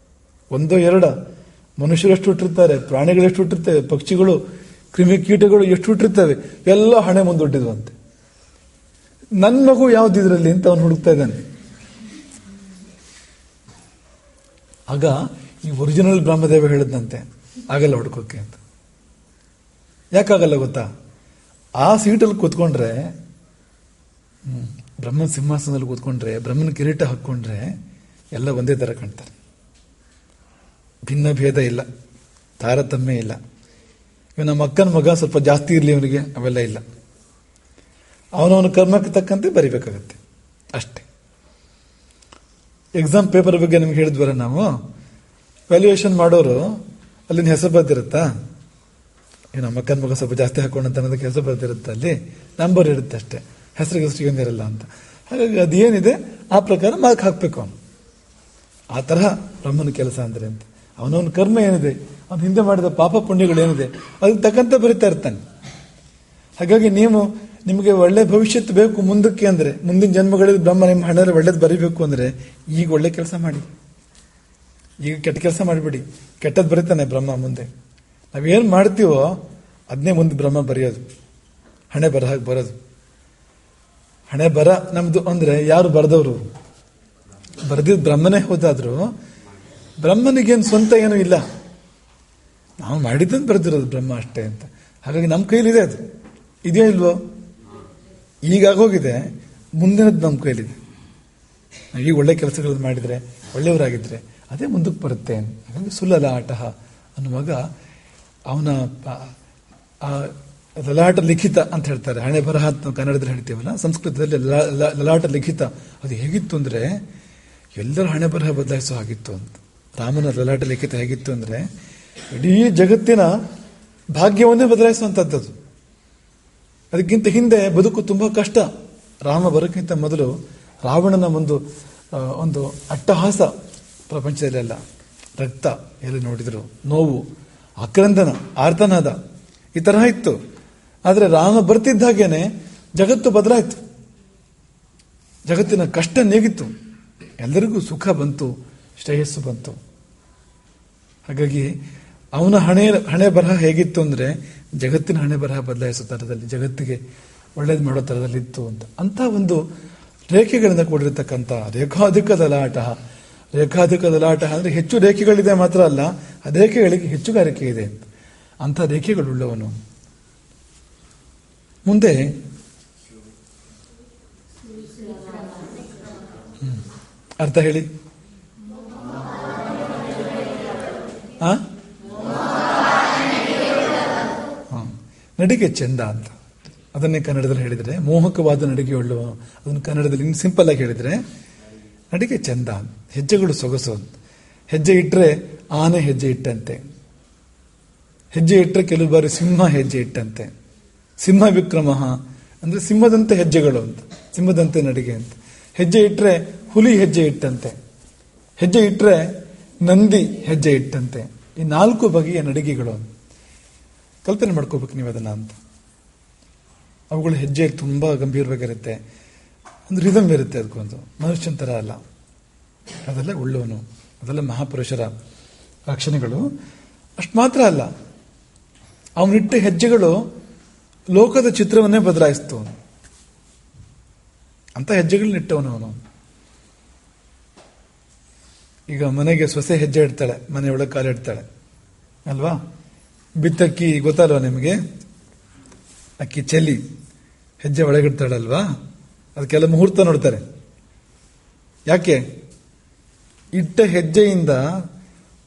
1-2 ಮನುಷ್ಯರೆಷ್ಟು ಹುಟ್ಟಿರ್ತಾರೆ, ಪ್ರಾಣಿಗಳೆಷ್ಟು ಹುಟ್ಟಿರ್ತವೆ, ಪಕ್ಷಿಗಳು, ಕ್ರಿಮಿಕೀಟಗಳು ಎಷ್ಟು ಹುಟ್ಟಿರ್ತವೆ, ಎಲ್ಲ ಹಣೆ ಮುಂದೊಟ್ಟಿದ್ವಂತೆ. ನನ್ನ ಮಗು ಯಾವ್ದಿದ್ರಲ್ಲಿ ಅಂತ ಅವನು ಹುಡುಕ್ತಾ ಇದ್ದಾನೆ. ಆಗ ಈ ಒರಿಜಿನಲ್ ಬ್ರಹ್ಮದೇವ ಹೇಳಿದಂತೆ, ಆಗಲ್ಲ ಹುಡುಕೋಕೆ ಅಂತ. ಯಾಕಾಗಲ್ಲ ಗೊತ್ತಾ? ಆ ಸೀಟಲ್ಲಿ ಕೂತ್ಕೊಂಡ್ರೆ, ಬ್ರಹ್ಮನ ಸಿಂಹಾಸನದಲ್ಲಿ ಕೂತ್ಕೊಂಡ್ರೆ, ಬ್ರಹ್ಮನ ಕಿರೀಟ ಹಾಕೊಂಡ್ರೆ ಎಲ್ಲ ಒಂದೇ ತರ ಕಾಣ್ತಾರೆ. ಭಿನ್ನ ಭೇದ ಇಲ್ಲ, ತಾರತಮ್ಯ ಇಲ್ಲ. ಇವ ನಮ್ಮ ಅಕ್ಕನ ಮಗ ಸ್ವಲ್ಪ ಜಾಸ್ತಿ ಇರಲಿ ಅವನಿಗೆ, ಅವೆಲ್ಲ ಇಲ್ಲ. ಅವನವನ ಕರ್ಮಕ್ಕೆ ತಕ್ಕಂತೆ ಬರಿಬೇಕಾಗತ್ತೆ ಅಷ್ಟೇ. ಎಕ್ಸಾಮ್ ಪೇಪರ್ ಬಗ್ಗೆ ನಿಮ್ಗೆ ಹೇಳಿದ್ವಲ್ಲ ನಾವು, ವ್ಯಾಲ್ಯೂಯೇಷನ್ ಮಾಡೋರು ಅಲ್ಲಿನ ಹೆಸರು ಬರ್ದಿರುತ್ತಾ, ನಮ್ಮ ಅಕ್ಕನ ಮಗ ಸ್ವಲ್ಪ ಜಾಸ್ತಿ ಹಾಕೊಂಡಂತ ಅನ್ನೋದಕ್ಕೆ ಹೆಸರು ಬರ್ದಿರುತ್ತೆ, ಅಲ್ಲಿ ನಂಬರ್ ಇರುತ್ತೆ ಅಷ್ಟೇ, ಹೆಸರಿಗೆ ಏನಿರಲ್ಲ ಅಂತ. ಹಾಗಾಗಿ ಅದೇನಿದೆ ಆ ಪ್ರಕಾರ ಮಾರ್ಕ್ ಹಾಕ್ಬೇಕು ಅವನು. ಆ ತರಹ ಬ್ರಹ್ಮನ ಕೆಲಸ ಅಂದ್ರೆ ಅಂತ. ಅವನವನ ಕರ್ಮ ಏನಿದೆ, ಅವನು ಹಿಂದೆ ಮಾಡಿದ ಪಾಪ ಪುಣ್ಯಗಳೇನಿದೆ ಅದಕ್ಕೆ ತಕ್ಕಂತೆ ಬರಿತಾ ಇರ್ತಾನೆ. ಹಾಗಾಗಿ ನಿಮಗೆ ಒಳ್ಳೆ ಭವಿಷ್ಯತ್ತು ಬೇಕು ಮುಂದಕ್ಕೆ ಅಂದ್ರೆ, ಮುಂದಿನ ಜನ್ಮಗಳಲ್ಲಿ ಬ್ರಹ್ಮ ನಿಮ್ಮ ಹಣೆಯಲ್ಲಿ ಒಳ್ಳೇದು ಬರೀಬೇಕು ಅಂದ್ರೆ ಈಗ ಒಳ್ಳೆ ಕೆಲಸ ಮಾಡಿ, ಈಗ ಕೆಟ್ಟ ಕೆಲಸ ಮಾಡಿಬಿಡಿ. ಕೆಟ್ಟದ್ದು ಬರೀತಾನೆ ಬ್ರಹ್ಮ ಮುಂದೆ. ನಾವೇನು ಮಾಡ್ತೀವೋ ಅದನ್ನೇ ಮುಂದೆ ಬ್ರಹ್ಮ ಬರೆಯೋದು, ಹಣೆ ಬರಹ ಬರೋದು. ಹಣೆ ಬರ ನಮ್ದು ಅಂದ್ರೆ ಯಾರು ಬರೆದವರು? ಬರೆದಿದ್ದು ಬ್ರಹ್ಮನೇ ಹೋದಾದ್ರು ಬ್ರಹ್ಮನಿಗೇನು ಸ್ವಂತ ಏನೂ ಇಲ್ಲ, ನಾವು ಮಾಡಿದ್ದನ್ನು ಬರೆದಿರೋದು ಬ್ರಹ್ಮ ಅಷ್ಟೇ ಅಂತ. ಹಾಗಾಗಿ ನಮ್ಮ ಕೈಲಿದೆ, ಅದು ಇದೆಯೋ ಇಲ್ವೋ? ಈಗಾಗೋಗಿದೆ, ಮುಂದಿನದ್ದು ನಮ್ಮ ಕೈಲಿದೆ. ನಾವು ಈಗ ಒಳ್ಳೆ ಕೆಲಸಗಳನ್ನು ಮಾಡಿದರೆ, ಒಳ್ಳೆಯವರಾಗಿದ್ದರೆ ಅದೇ ಮುಂದಕ್ಕೆ ಬರುತ್ತೆ. ಹಾಗಾಗಿ ಸುಲಲ ಆಟ ಅನ್ನುವಾಗ ಅವನ ಲಲಾಟ ಲಿಖಿತ ಅಂತ ಹೇಳ್ತಾರೆ, ಹಣೆ ಬರಹ ಅಂತ ಕನ್ನಡದಲ್ಲಿ ಹೇಳ್ತೀವಲ್ಲ, ಸಂಸ್ಕೃತದಲ್ಲಿ ಲಲಾಟ ಲಿಖಿತ ಅದು ಹೇಗಿತ್ತು ಅಂದ್ರೆ ಎಲ್ಲರ ಹಣೆ ಬರಹ ಬದಲಾಯಿಸೋ ಹಾಗಿತ್ತು ಅಂತ. ರಾಮನ ಲಲಾಟ ಲಿಖಿತ ಹೇಗಿತ್ತು ಅಂದ್ರೆ ಇಡೀ ಜಗತ್ತಿನ ಭಾಗ್ಯವನ್ನೇ ಬದಲಾಯಿಸುವಂಥದ್ದು. ಅದಕ್ಕಿಂತ ಹಿಂದೆ ಬದುಕು ತುಂಬಾ ಕಷ್ಟ. ರಾಮ ಬರೋಕ್ಕಿಂತ ಮೊದಲು ರಾವಣನ ಒಂದು ಅಟ್ಟಹಾಸ ಪ್ರಪಂಚದಲ್ಲೆಲ್ಲ, ರಕ್ತ ಎಲ್ಲಿ ನೋಡಿದ್ರು, ನೋವು, ಆಕ್ರಂದನ, ಆರ್ತನಾದ, ಈ ತರಹ ಇತ್ತು. ಆದರೆ ರಾಮ ಬರ್ತಿದ್ದ ಹಾಗೇನೆ ಜಗತ್ತು ಬದಲಾಯಿತು, ಜಗತ್ತಿನ ಕಷ್ಟ ನೀಗಿತ್ತು, ಎಲ್ಲರಿಗೂ ಸುಖ ಬಂತು, ಶ್ರೇಯಸ್ಸು ಬಂತು. ಹಾಗಾಗಿ ಅವನ ಹಣೆ ಬರಹ ಹೇಗಿತ್ತು ಅಂದ್ರೆ ಜಗತ್ತಿನ ಹಣೆ ಬರಹ ಬದಲಾಯಿಸೋ ತರದಲ್ಲಿ, ಜಗತ್ತಿಗೆ ಒಳ್ಳೇದು ಮಾಡೋ ತರದಲ್ಲಿ ಇತ್ತು ಅಂತ ಒಂದು ರೇಖೆಗಳಿಂದ ಕೂಡಿರತಕ್ಕಂಥ ರೇಖಾಧಿಕ ಲಲಾಟ. ರೇಖಾಧಿಕ ಲಲಾಟ ಅಂದ್ರೆ ಹೆಚ್ಚು ರೇಖೆಗಳಿದೆ ಮಾತ್ರ ಅಲ್ಲ, ಆ ರೇಖೆಗಳಿಗೆ ಹೆಚ್ಚುಗಾರಿಕೆ ಇದೆ ಅಂತ ರೇಖೆಗಳುಳ್ಳವನು. ಮುಂದೆ ಅರ್ಥ ಹೇಳಿ. ನಡಿಗೆ ಚೆಂದ ಅಂತ ಅದನ್ನೇ ಕನ್ನಡದಲ್ಲಿ ಹೇಳಿದ್ರೆ, ಮೋಹಕವಾದ ನಡಿಗೆ ಉಳ್ಳವನು. ಅದನ್ನು ಕನ್ನಡದಲ್ಲಿ ಇನ್ನು ಸಿಂಪಲ್ ಆಗಿ ಹೇಳಿದ್ರೆ ನಡಿಗೆ ಚೆಂದ, ಹೆಜ್ಜೆಗಳು ಸೊಗಸು. ಹೆಜ್ಜೆ ಇಟ್ಟರೆ ಆನೆ ಹೆಜ್ಜೆ ಇಟ್ಟಂತೆ, ಹೆಜ್ಜೆ ಇಟ್ಟರೆ ಕೆಲವು ಬಾರಿ ಸಿಂಹ ಹೆಜ್ಜೆ ಇಟ್ಟಂತೆ. ಸಿಂಹ ವಿಕ್ರಮ ಅಂದ್ರೆ ಸಿಂಹದಂತೆ ಹೆಜ್ಜೆಗಳು ಅಂತ, ಸಿಂಹದಂತೆ ನಡಿಗೆ ಅಂತ. ಹೆಜ್ಜೆ ಇಟ್ಟರೆ ಹುಲಿ ಹೆಜ್ಜೆ ಇಟ್ಟಂತೆ, ಹೆಜ್ಜೆ ಇಟ್ಟರೆ ನಂದಿ ಹೆಜ್ಜೆ ಇಟ್ಟಂತೆ. ಈ 4 ಬಗೆಯ ನಡಿಗೆಗಳು ಕಲ್ಪನೆ ಮಾಡ್ಕೋಬೇಕು ನೀವು ಅದನ್ನ ಅಂತ. ಅವುಗಳ ಹೆಜ್ಜೆ ತುಂಬಾ ಗಂಭೀರವಾಗಿರುತ್ತೆ, ಒಂದು ರಿದಮ್ ಇರುತ್ತೆ, ಅದಕ್ಕೊಂದು ಮನುಷ್ಯನ ತರ ಅಲ್ಲ. ಅದೆಲ್ಲ ಉಳ್ಳವನು, ಅದೆಲ್ಲ ಮಹಾಪುರುಷರ ಲಕ್ಷಣಗಳು. ಅಷ್ಟು ಮಾತ್ರ ಅಲ್ಲ, ಅವನಿಟ್ಟ ಹೆಜ್ಜೆಗಳು ಲೋಕದ ಚಿತ್ರವನ್ನೇ ಬದಲಾಯಿಸ್ತು ಅಂತ ಹೆಜ್ಜೆಗಳನ್ನಿಟ್ಟವನು ಅವನು. ಈಗ ಮನೆಗೆ ಸೊಸೆ ಹೆಜ್ಜೆ ಇಡ್ತಾಳೆ, ಮನೆಯೊಳಗೆ ಕಾಲಿಡ್ತಾಳೆ ಅಲ್ವಾ? ಬಿತ್ತಕ್ಕಿ ಗೊತ್ತಲ್ವಾ ನಿಮಗೆ? ಅಕ್ಕಿ ಚೆಲ್ಲಿ ಹೆಜ್ಜೆ ಒಳಗಿಡ್ತಾಳಲ್ವಾ? ಅದಕ್ಕೆಲ್ಲ ಮುಹೂರ್ತ ನೋಡ್ತಾರೆ. ಯಾಕೆ? ಇಟ್ಟ ಹೆಜ್ಜೆಯಿಂದ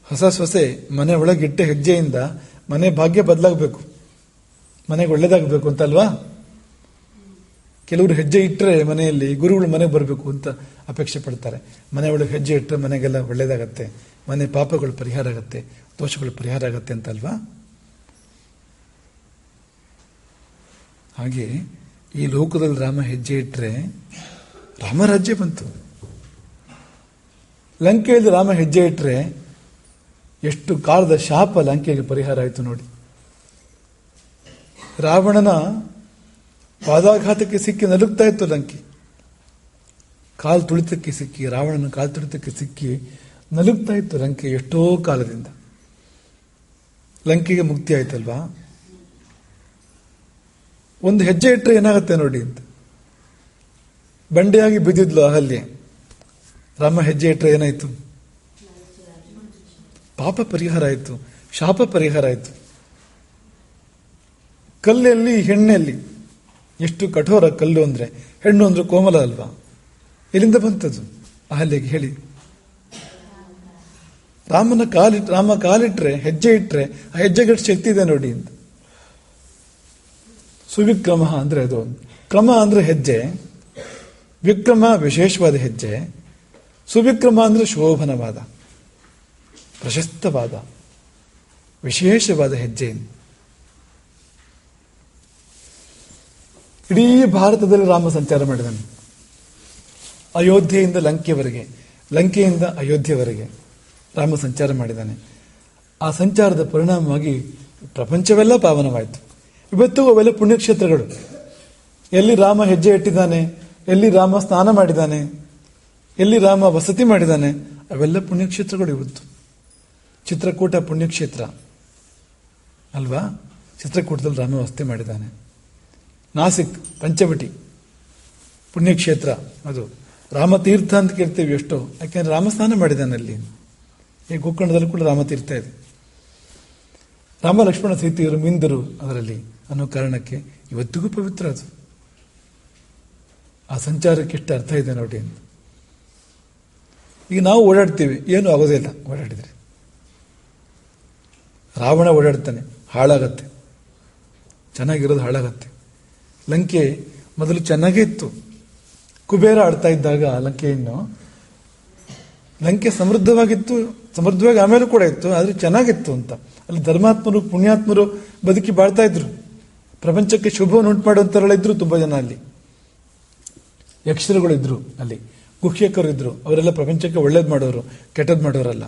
ಹೊಸ ಸೊಸೆ ಮನೆ ಒಳಗೆ ಇಟ್ಟ ಹೆಜ್ಜೆಯಿಂದ ಮನೆ ಭಾಗ್ಯ ಬದಲಾಗಬೇಕು, ಮನೆಗೆ ಒಳ್ಳೇದಾಗಬೇಕು ಅಂತಲ್ವಾ? ಕೆಲವರು ಹೆಜ್ಜೆ ಇಟ್ಟರೆ ಮನೆಯಲ್ಲಿ ಗುರುಗಳು ಮನೆಗೆ ಬರಬೇಕು ಅಂತ ಅಪೇಕ್ಷೆ ಪಡ್ತಾರೆ. ಮನೆ ಒಳಗೆ ಹೆಜ್ಜೆ ಇಟ್ಟರೆ ಮನೆಗೆಲ್ಲ ಒಳ್ಳೇದಾಗತ್ತೆ, ಮನೆ ಪಾಪಗಳು ಪರಿಹಾರ ಆಗತ್ತೆ, ದೋಷಗಳು ಪರಿಹಾರ ಆಗತ್ತೆ ಅಂತಲ್ವಾ? ಹಾಗೆ ಈ ಲೋಕದಲ್ಲಿ ರಾಮ ಹೆಜ್ಜೆ ಇಟ್ಟರೆ ರಾಮರಾಜ್ಯ ಬಂತು. ಲಂಕೆಯಲ್ಲಿ ರಾಮ ಹೆಜ್ಜೆ ಇಟ್ಟರೆ ಎಷ್ಟು ಕಾಲದ ಶಾಪ ಲಂಕೆಗೆ ಪರಿಹಾರ ಆಯಿತು ನೋಡಿ. ರಾವಣನ ಪಾದಾಘಾತಕ್ಕೆ ಸಿಕ್ಕಿ ನಲುಗ್ತಾ ಇತ್ತು ಲಂಕೆ, ಕಾಲು ತುಳಿತಕ್ಕೆ ಸಿಕ್ಕಿ, ರಾವಣನ ಕಾಲು ತುಳಿತಕ್ಕೆ ಸಿಕ್ಕಿ ನಲುಗ್ತಾ ಇತ್ತು ಲಂಕೆ ಎಷ್ಟೋ ಕಾಲದಿಂದ. ಲಂಕೆಗೆ ಮುಕ್ತಿ ಆಯ್ತಲ್ವಾ? ಒಂದು ಹೆಜ್ಜೆ ಇಟ್ಟರೆ ಏನಾಗುತ್ತೆ ನೋಡಿ ಅಂತ. ಬಂಡೆಯಾಗಿ ಬಿದ್ದಿದ್ಲು ಅಹಲ್ಯೆ, ರಾಮ ಹೆಜ್ಜೆ ಇಟ್ಟರೆ ಏನಾಯ್ತು? ಪಾಪ ಪರಿಹಾರ ಆಯಿತು, ಶಾಪ ಪರಿಹಾರ ಆಯಿತು. ಕಲ್ಲಲ್ಲಿ ಹೆಣ್ಣಲ್ಲಿ ಎಷ್ಟು ಕಠೋರ ಕಲ್ಲು ಅಂದ್ರೆ, ಹೆಣ್ಣು ಅಂದ್ರೆ ಕೋಮಲ ಅಲ್ವಾ? ಎಲ್ಲಿಂದ ಬಂತದ್ದು ಅಹಲ್ಯೆಗೆ ಹೇಳಿ? ರಾಮ ಕಾಲಿಟ್ರೆ, ಹೆಜ್ಜೆ ಇಟ್ರೆ ಆ ಹೆಜ್ಜೆಗೆ ಶಕ್ತಿ ಇದೆ ನೋಡಿ ಅಂತ. ಸುವಿಕ್ರಮ ಅಂದ್ರೆ ಅದು. ಕ್ರಮ ಅಂದ್ರೆ ಹೆಜ್ಜೆ, ವಿಕ್ರಮ ವಿಶೇಷವಾದ ಹೆಜ್ಜೆ, ಸುವಿಕ್ರಮ ಅಂದ್ರೆ ಶೋಭನವಾದ, ಪ್ರಶಸ್ತವಾದ, ವಿಶೇಷವಾದ ಹೆಜ್ಜೆ. ಇಡೀ ಭಾರತದಲ್ಲಿ ರಾಮ ಸಂಚಾರ ಮಾಡಿದನು. ಅಯೋಧ್ಯೆಯಿಂದ ಲಂಕೆಯವರೆಗೆ, ಲಂಕೆಯಿಂದ ಅಯೋಧ್ಯೆವರೆಗೆ ರಾಮ ಸಂಚಾರ ಮಾಡಿದ್ದಾನೆ. ಆ ಸಂಚಾರದ ಪರಿಣಾಮವಾಗಿ ಪ್ರಪಂಚವೆಲ್ಲ ಪಾವನವಾಯಿತು. ಇವತ್ತು ಅವೆಲ್ಲ ಪುಣ್ಯಕ್ಷೇತ್ರಗಳು. ಎಲ್ಲಿ ರಾಮ ಹೆಜ್ಜೆ ಇಟ್ಟಿದ್ದಾನೆ, ಎಲ್ಲಿ ರಾಮ ಸ್ನಾನ ಮಾಡಿದ್ದಾನೆ, ಎಲ್ಲಿ ರಾಮ ವಸತಿ ಮಾಡಿದ್ದಾನೆ, ಅವೆಲ್ಲ ಪುಣ್ಯಕ್ಷೇತ್ರಗಳು ಇವತ್ತು. ಚಿತ್ರಕೂಟ ಪುಣ್ಯಕ್ಷೇತ್ರ ಅಲ್ವಾ? ಚಿತ್ರಕೂಟದಲ್ಲಿ ರಾಮ ವಸತಿ ಮಾಡಿದ್ದಾನೆ. ನಾಸಿಕ್ ಪಂಚವಟಿ ಪುಣ್ಯಕ್ಷೇತ್ರ, ಅದು ರಾಮತೀರ್ಥ ಅಂತ ಕೇಳ್ತೀವಿ ಎಷ್ಟೋ, ಯಾಕೆಂದ್ರೆ ರಾಮ ಸ್ನಾನ ಮಾಡಿದ್ದಾನೆ ಅಲ್ಲಿ. ಈ ಗೋಕರ್ಣದಲ್ಲೂ ಕೂಡ ರಾಮತೀರ್ಥ ಇದೆ. ರಾಮ ಲಕ್ಷ್ಮಣ ಸೀತೆಯರು ಮಿಂದರು ಅದರಲ್ಲಿ ಅನ್ನೋ ಕಾರಣಕ್ಕೆ ಇವತ್ತಿಗೂ ಪವಿತ್ರ ಅದು. ಆ ಸಂಚಾರಕ್ಕೆ ಎಷ್ಟು ಅರ್ಥ ಇದೆ ನೋಡಿ ಅಂತ. ಈಗ ನಾವು ಓಡಾಡ್ತೀವಿ, ಏನೂ ಆಗೋದಿಲ್ಲ ಓಡಾಡಿದ್ರೆ. ರಾವಣ ಓಡಾಡ್ತಾನೆ, ಹಾಳಾಗತ್ತೆ, ಚೆನ್ನಾಗಿರೋದು ಹಾಳಾಗತ್ತೆ. ಲಂಕೆ ಮೊದಲು ಚೆನ್ನಾಗೇ ಇತ್ತು. ಕುಬೇರ ಆಡ್ತಾ ಇದ್ದಾಗ ಲಂಕೆ ಸಮೃದ್ಧವಾಗಿ ಆಮೇಲೆ ಕೂಡ ಇತ್ತು, ಆದ್ರೆ ಚೆನ್ನಾಗಿತ್ತು ಅಂತ. ಅಲ್ಲಿ ಧರ್ಮಾತ್ಮರು ಪುಣ್ಯಾತ್ಮರು ಬದುಕಿ ಬಾಳ್ತಾ ಇದ್ರು. ಪ್ರಪಂಚಕ್ಕೆ ಶುಭವನ್ನು ಉಂಟು ಮಾಡುವಂತರೆಲ್ಲ ಇದ್ರು ತುಂಬಾ ಜನ ಅಲ್ಲಿ. ಯಕ್ಷರುಗಳಿದ್ರು ಅಲ್ಲಿ, ಗುಹ್ಯಕರು ಇದ್ರು, ಅವರೆಲ್ಲ ಪ್ರಪಂಚಕ್ಕೆ ಒಳ್ಳೇದು ಮಾಡೋರು, ಕೆಟ್ಟದ್ ಮಾಡೋರಲ್ಲ.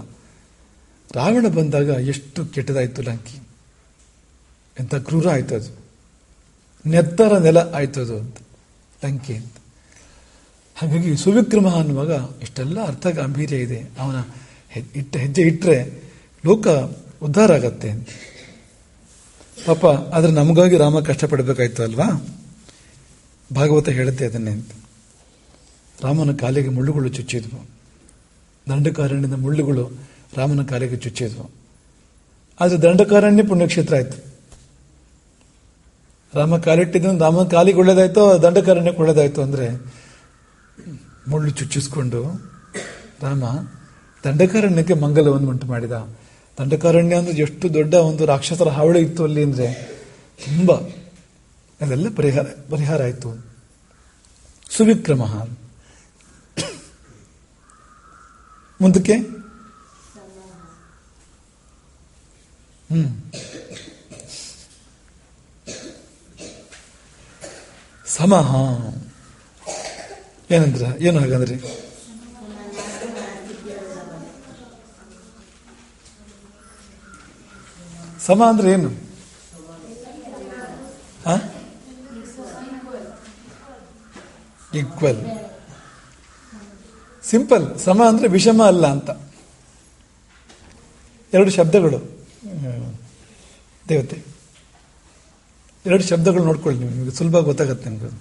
ರಾವಣ ಬಂದಾಗ ಎಷ್ಟು ಕೆಟ್ಟದಾಯ್ತು ಲಂಕೆ, ಎಂತ ಕ್ರೂರ ಆಯ್ತು ಅದು, ನೆತ್ತರ ನೆಲ ಆಯ್ತು ಅದು ಅಂತ ಲಂಕೆ ಅಂತ. ಹಾಗಾಗಿ ಸುವಿಕ್ರಮ ಅನ್ನುವಾಗ ಇಷ್ಟೆಲ್ಲ ಅರ್ಥ ಗಾಂಭೀರ್ಯ ಇದೆ. ಅವನ ಹೆಜ್ಜೆ ಇಟ್ಟರೆ ಲೋಕ ಉದ್ಧಾರ ಆಗತ್ತೆ ಅಂತ. ಪಾಪ ಆದ್ರೆ ನಮಗಾಗಿ ರಾಮ ಕಷ್ಟಪಡಬೇಕಾಯ್ತು ಅಲ್ವಾ? ಭಾಗವತ ಹೇಳುತ್ತೆ ಅದನ್ನೇ ಅಂತ. ರಾಮನ ಕಾಲಿಗೆ ಮುಳ್ಳುಗಳು ಚುಚ್ಚಿದ್ವು, ದಂಡಕಾರಣ್ಯದ ಮುಳ್ಳುಗಳು ರಾಮನ ಕಾಲಿಗೆ ಚುಚ್ಚಿದ್ವು. ಆದ್ರೆ ದಂಡಕಾರಣ್ಯ ಪುಣ್ಯಕ್ಷೇತ್ರ ಆಯ್ತು. ರಾಮ ಕಾಲಿಟ್ಟಿದ್ದು ರಾಮನ ಕಾಲಿಗೆ ಒಳ್ಳೇದಾಯ್ತು, ದಂಡಕಾರಣ್ಯಕ್ಕೆ ಒಳ್ಳೇದಾಯ್ತು. ಅಂದ್ರೆ ಮುಳ್ಳು ಚುಚ್ಚಿಸ್ಕೊಂಡು ರಾಮ ದಂಡಕಾರಣ್ಯಕ್ಕೆ ಮಂಗಲವನ್ನು ಉಂಟು ಮಾಡಿದ. ದಂಡಕಾರಣ್ಯ ಅಂದ್ರೆ ಎಷ್ಟು ದೊಡ್ಡ ಒಂದು ರಾಕ್ಷಸರ ಹಾವಳಿ ಇತ್ತು ಅಲ್ಲಿ ಅಂದ್ರೆ ತುಂಬಾ, ಅದೆಲ್ಲ ಪರಿಹಾರ ಆಯ್ತು. ಸುವಿಕ್ರಮ. ಮುಂದಕ್ಕೆ ಸಮಹ ಏನಂದ್ರ, ಏನು ಹಾಗಂದ್ರಿ? ಸಮ ಅಂದ್ರೆ ಏನು? Equal, simple. ಸಮ ಅಂದ್ರೆ ವಿಷಮ ಅಲ್ಲ ಅಂತ. ಎರಡು ಶಬ್ದಗಳು ದೇವತೆ, ಎರಡು ಶಬ್ದಗಳು ನೋಡ್ಕೊಳ್ಳಿ ನೀವು, ನಿಮಗೆ ಸುಲಭ ಗೊತ್ತಾಗತ್ತೆ ನಿಮ್ಗೆ.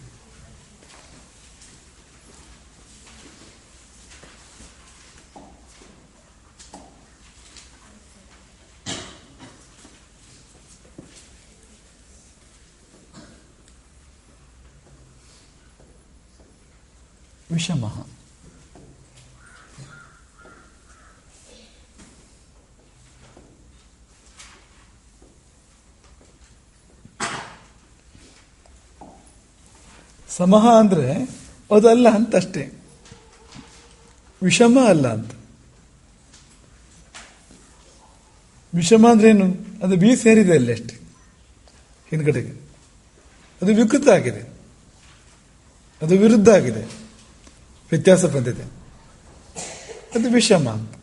ವಿಷಮ, ಸಮಹ ಅಂದ್ರೆ ಅದಲ್ಲ ಅಂತ ಅಷ್ಟೇ, ವಿಷಮ ಅಲ್ಲ ಅಂತ. ವಿಷಮ ಅಂದ್ರೆ ಏನು? ಅದು ಬಿ ಸೇರಿದೆ ಅಲ್ಲಿ ಅಷ್ಟೇ ಹಿಂದ್ಗಡೆಗೆ. ಅದು ವಿಕೃತ ಆಗಿದೆ, ಅದು ವಿರುದ್ಧ ಆಗಿದೆ, ವ್ಯತ್ಯಾಸ ಬಂದಿದೆ, ಅದು ವಿಷಮ ಅಂತ.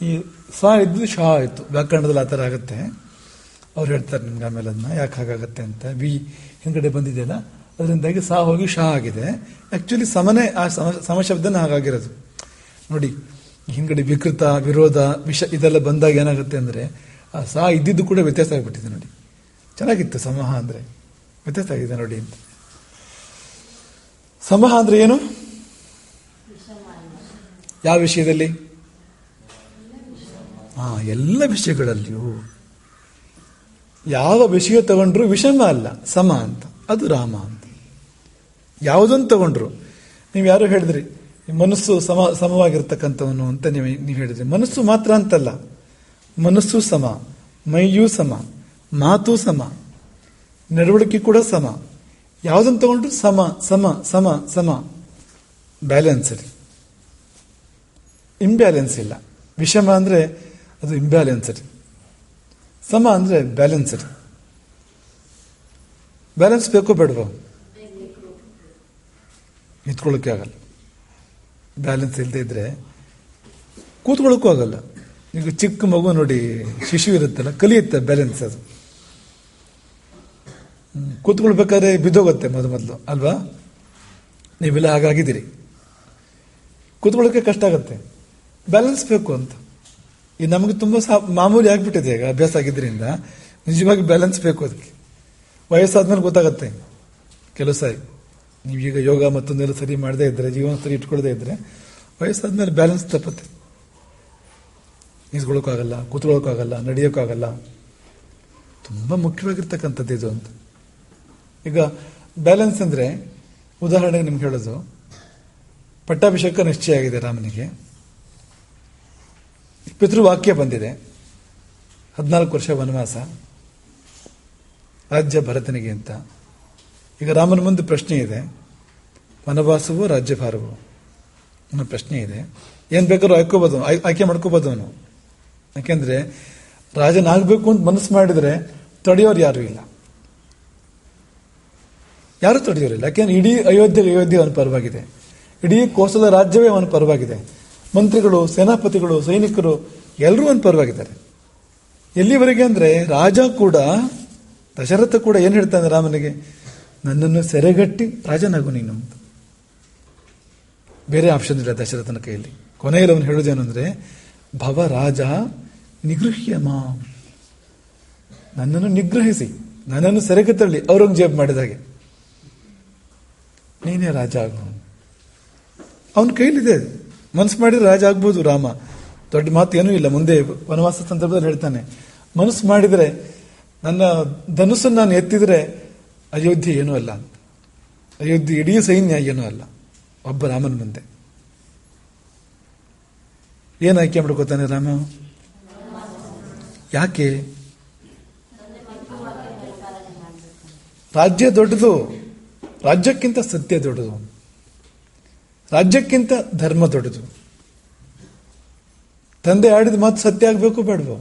ಈ ಸ ಇದ್ದು ಶಾ ಆಯಿತು. ವ್ಯಾಕರಣದಲ್ಲಿ ಆ ಥರ ಆಗುತ್ತೆ. ಅವ್ರು ಹೇಳ್ತಾರೆ ನಿಮ್ಗೆ ಆಮೇಲೆ ಅದನ್ನ ಯಾಕೆ ಹಾಗಾಗತ್ತೆ ಅಂತ. ವಿ ಹಿಂದ್ಗಡೆ ಬಂದಿದೆಯಲ್ಲ, ಅದರಿಂದಾಗಿ ಸಾ ಹೋಗಿ ಶಾ ಆಗಿದೆ. ಆಕ್ಚುಲಿ ಸಮನೇ, ಆ ಸಮಶಬ್ದನ ಹಾಗಾಗಿರೋದು ನೋಡಿ. ಹಿಂದ್ಗಡೆ ವಿಕೃತ, ವಿರೋಧ, ವಿಷ ಇದೆಲ್ಲ ಬಂದಾಗ ಏನಾಗುತ್ತೆ ಅಂದ್ರೆ ಆ ಸಾ ಇದ್ದಿದ್ದು ಕೂಡ ವ್ಯತ್ಯಾಸ ಆಗಿಬಿಟ್ಟಿದೆ ನೋಡಿ. ಚೆನ್ನಾಗಿತ್ತು ಸಮಹ ಅಂದ್ರೆ, ವ್ಯತ್ಯಾಸ ಆಗಿದೆ ನೋಡಿ ಅಂತ. ಸಮಹ ಅಂದ್ರೆ ಏನು? ಯಾವ ವಿಷಯದಲ್ಲಿ? ಎಲ್ಲ ವಿಷಯಗಳಲ್ಲಿಯೂ ಯಾವ ವಿಷಯ ತಗೊಂಡ್ರು ವಿಷಮ ಅಲ್ಲ, ಸಮ ಅಂತ. ಅದು ರಾಮ ಅಂತ. ಯಾವುದನ್ನು ತಗೊಂಡ್ರು, ನೀವು ಯಾರು ಹೇಳಿದ್ರಿ ಮನಸ್ಸು ಸಮವಾಗಿರ್ತಕ್ಕಂಥವನು ಅಂತ ನೀವು ಹೇಳಿದ್ರಿ. ಮನಸ್ಸು ಮಾತ್ರ ಅಂತಲ್ಲ, ಮನಸ್ಸು ಸಮ, ಮೈಯೂ ಸಮ, ಮಾತು ಸಮ, ನಡವಳಿಕೆ ಕೂಡ ಸಮ. ಯಾವುದನ್ನು ತಗೊಂಡ್ರು ಸಮ ಸಮ ಸಮ ಸಮ. ಬ್ಯಾಲೆನ್ಸ್ ರೀ, ಇಂಬ್ಯಾಲೆನ್ಸ್ ಇಲ್ಲ. ವಿಷಮ ಅಂದ್ರೆ ಅದು ಇಂಬ್ಯಾಲೆನ್ಸ್ ರೀ, ಸಮ ಅಂದ್ರೆ ಬ್ಯಾಲೆನ್ಸ್ ರೀ. ಬ್ಯಾಲೆನ್ಸ್ ಬೇಕೋ ಬೇಡವೋ? ನಿಂತ್ಕೊಳ್ಳೋಕೆ ಆಗಲ್ಲ. ಬ್ಯಾಲೆನ್ಸ್ ಇಲ್ಲದೆ ಇದ್ರೆ ಕೂತ್ಕೊಳ್ಳೋಕ್ಕೂ ಆಗಲ್ಲ. ಈಗ ಚಿಕ್ಕ ಮಗು ನೋಡಿ, ಶಿಶು ಇರುತ್ತಲ್ಲ, ಕಲಿಯುತ್ತೆ ಬ್ಯಾಲೆನ್ಸ್. ಅದು ಕೂತ್ಕೊಳ್ಬೇಕಾದ್ರೆ ಬಿದ್ದೋಗುತ್ತೆ ಮೊದಲು ಅಲ್ವಾ? ನೀವೆಲ್ಲ ಹಾಗಾಗಿದ್ದೀರಿ. ಕೂತ್ಕೊಳ್ಳೋಕೆ ಕಷ್ಟ ಆಗುತ್ತೆ, ಬ್ಯಾಲೆನ್ಸ್ ಬೇಕು ಅಂತ. ಈ ನಮಗೆ ತುಂಬ ಮಾಮೂಲಿ ಆಗ್ಬಿಟ್ಟಿದೆ ಈಗ, ಅಭ್ಯಾಸ ಆಗಿದ್ದರಿಂದ. ನಿಜವಾಗಿ ಬ್ಯಾಲೆನ್ಸ್ ಬೇಕು ಅದಕ್ಕೆ. ವಯಸ್ಸಾದ್ಮೇಲೆ ಗೊತ್ತಾಗತ್ತೆ ಕೆಲವು ಸಾರಿ. ನೀವೀಗ ಯೋಗ ಮತ್ತೊಂದೆಲ್ಲ ಸರಿ ಮಾಡದೇ ಇದ್ರೆ, ಜೀವನ ಸರಿ ಇಟ್ಕೊಳ್ಳದೆ ಇದ್ರೆ, ವಯಸ್ಸಾದ್ಮೇಲೆ ಬ್ಯಾಲೆನ್ಸ್ ತಪ್ಪತ್ತೆ. ನಿಂತ್ಕೊಳ್ಳೋಕ್ಕಾಗಲ್ಲ, ಕೂತ್ಕೊಳ್ಳೋಕ್ಕಾಗಲ್ಲ, ನಡೆಯೋಕ್ಕಾಗಲ್ಲ. ತುಂಬ ಮುಖ್ಯವಾಗಿರ್ತಕ್ಕಂಥದ್ದು ಇದು ಅಂತ. ಈಗ ಬ್ಯಾಲೆನ್ಸ್ ಅಂದರೆ, ಉದಾಹರಣೆಗೆ ನಿಮ್ಗೆ ಹೇಳೋದು, ಪಟ್ಟಾಭಿಷೇಕ ನಿಶ್ಚಯ ಆಗಿದೆ ರಾಮನಿಗೆ. ಪಿತೃವಾಕ್ಯ ಬಂದಿದೆ, 14 ವರ್ಷ ವನವಾಸ, ರಾಜ್ಯ ಭರತನಿಗೆ ಅಂತ. ಈಗ ರಾಮನ ಮುಂದೆ ಪ್ರಶ್ನೆ ಇದೆ, ವನವಾಸವೋ ರಾಜ್ಯಭಾರವೋ ಅನ್ನೋ ಪ್ರಶ್ನೆ ಇದೆ. ಏನ್ ಬೇಕಾದ್ರೂ ಆಯ್ಕೆ ಮಾಡ್ಕೋಬೋದು ಅವನು. ಯಾಕೆಂದ್ರೆ ರಾಜನಾಗಬೇಕು ಅಂತ ಮನಸ್ಸು ಮಾಡಿದ್ರೆ ತಡೆಯೋರು ಯಾರು ಇಲ್ಲ, ಯಾರು ತಡೆಯೋರಿಲ್ಲ. ಯಾಕೆಂದ್ರೆ ಇಡೀ ಅಯೋಧ್ಯೆ ಅವನ ಪರವಾಗಿದೆ, ಇಡೀ ಕೋಸಲ ರಾಜ್ಯವೇ ಅವನ ಪರವಾಗಿದೆ. ಮಂತ್ರಿಗಳು, ಸೇನಾಪತಿಗಳು, ಸೈನಿಕರು ಎಲ್ಲರೂ ಅವನ ಪರವಾಗಿದ್ದಾರೆ. ಎಲ್ಲಿವರೆಗೆ ಅಂದ್ರೆ ರಾಜ ಕೂಡ, ದಶರಥ ಕೂಡ ಏನ್ ಹೇಳ್ತಾನೆ ರಾಮನಿಗೆ, ನನ್ನನ್ನು ಸೆರೆಗಟ್ಟಿ ರಾಜನಾಗು ನೀನು ಅಂತ. ಬೇರೆ ಆಪ್ಷನ್ ಇಲ್ಲ ದಶರಥನ ಕೈಯಲ್ಲಿ. ಕೊನೆಯಲ್ಲಿ ಅವನು ಹೇಳೋದೇನು ಅಂದ್ರೆ, ಭವ ರಾಜ ನಿಗೃಹ್ಯಮ, ನನ್ನನ್ನು ನಿಗ್ರಹಿಸಿ, ನನ್ನನ್ನು ಸೆರೆಗೆ ತಳ್ಳಿ, ಔರಂಗಜೇಬ್ ಮಾಡಿದ ಹಾಗೆ ನೀನೇ ರಾಜ ಆಗು. ಅವನ ಕೈಲಿದೆ, ಮನಸ್ಸು ಮಾಡಿದ್ರೆ ರಾಜ ಆಗ್ಬೋದು ರಾಮ. ದೊಡ್ಡ ಮಾತು ಏನೂ ಇಲ್ಲ. ಮುಂದೆ ವನವಾಸ ಸಂದರ್ಭದಲ್ಲಿ ಹೇಳ್ತಾನೆ, ಮನಸ್ಸು ಮಾಡಿದ್ರೆ, ನನ್ನ ಧನುಸ್ಸನ್ನು ನಾನು ಎತ್ತಿದ್ರೆ ಅಯೋಧ್ಯೆ ಏನೂ ಅಲ್ಲ, ಅಯೋಧ್ಯೆ ಇಡೀ ಸೈನ್ಯ ಏನೂ ಅಲ್ಲ, ಒಬ್ಬ ರಾಮನ ಮುಂದೆ. ಏನ್ ಆಯ್ಕೆ ಮಾಡ್ಕೋತಾನೆ ರಾಮ? ಯಾಕೆ? ರಾಜ್ಯ ದೊಡ್ಡದು, ರಾಜ್ಯಕ್ಕಿಂತ ಸತ್ಯ ದೊಡ್ಡದು, ರಾಜ್ಯಕ್ಕಿಂತ ಧರ್ಮ ದೊಡ್ಡದು. ತಂದೆ ಆಡಿದ ಮಾತು ಸತ್ಯ ಆಗಬೇಕು ಬೇಡವೋ?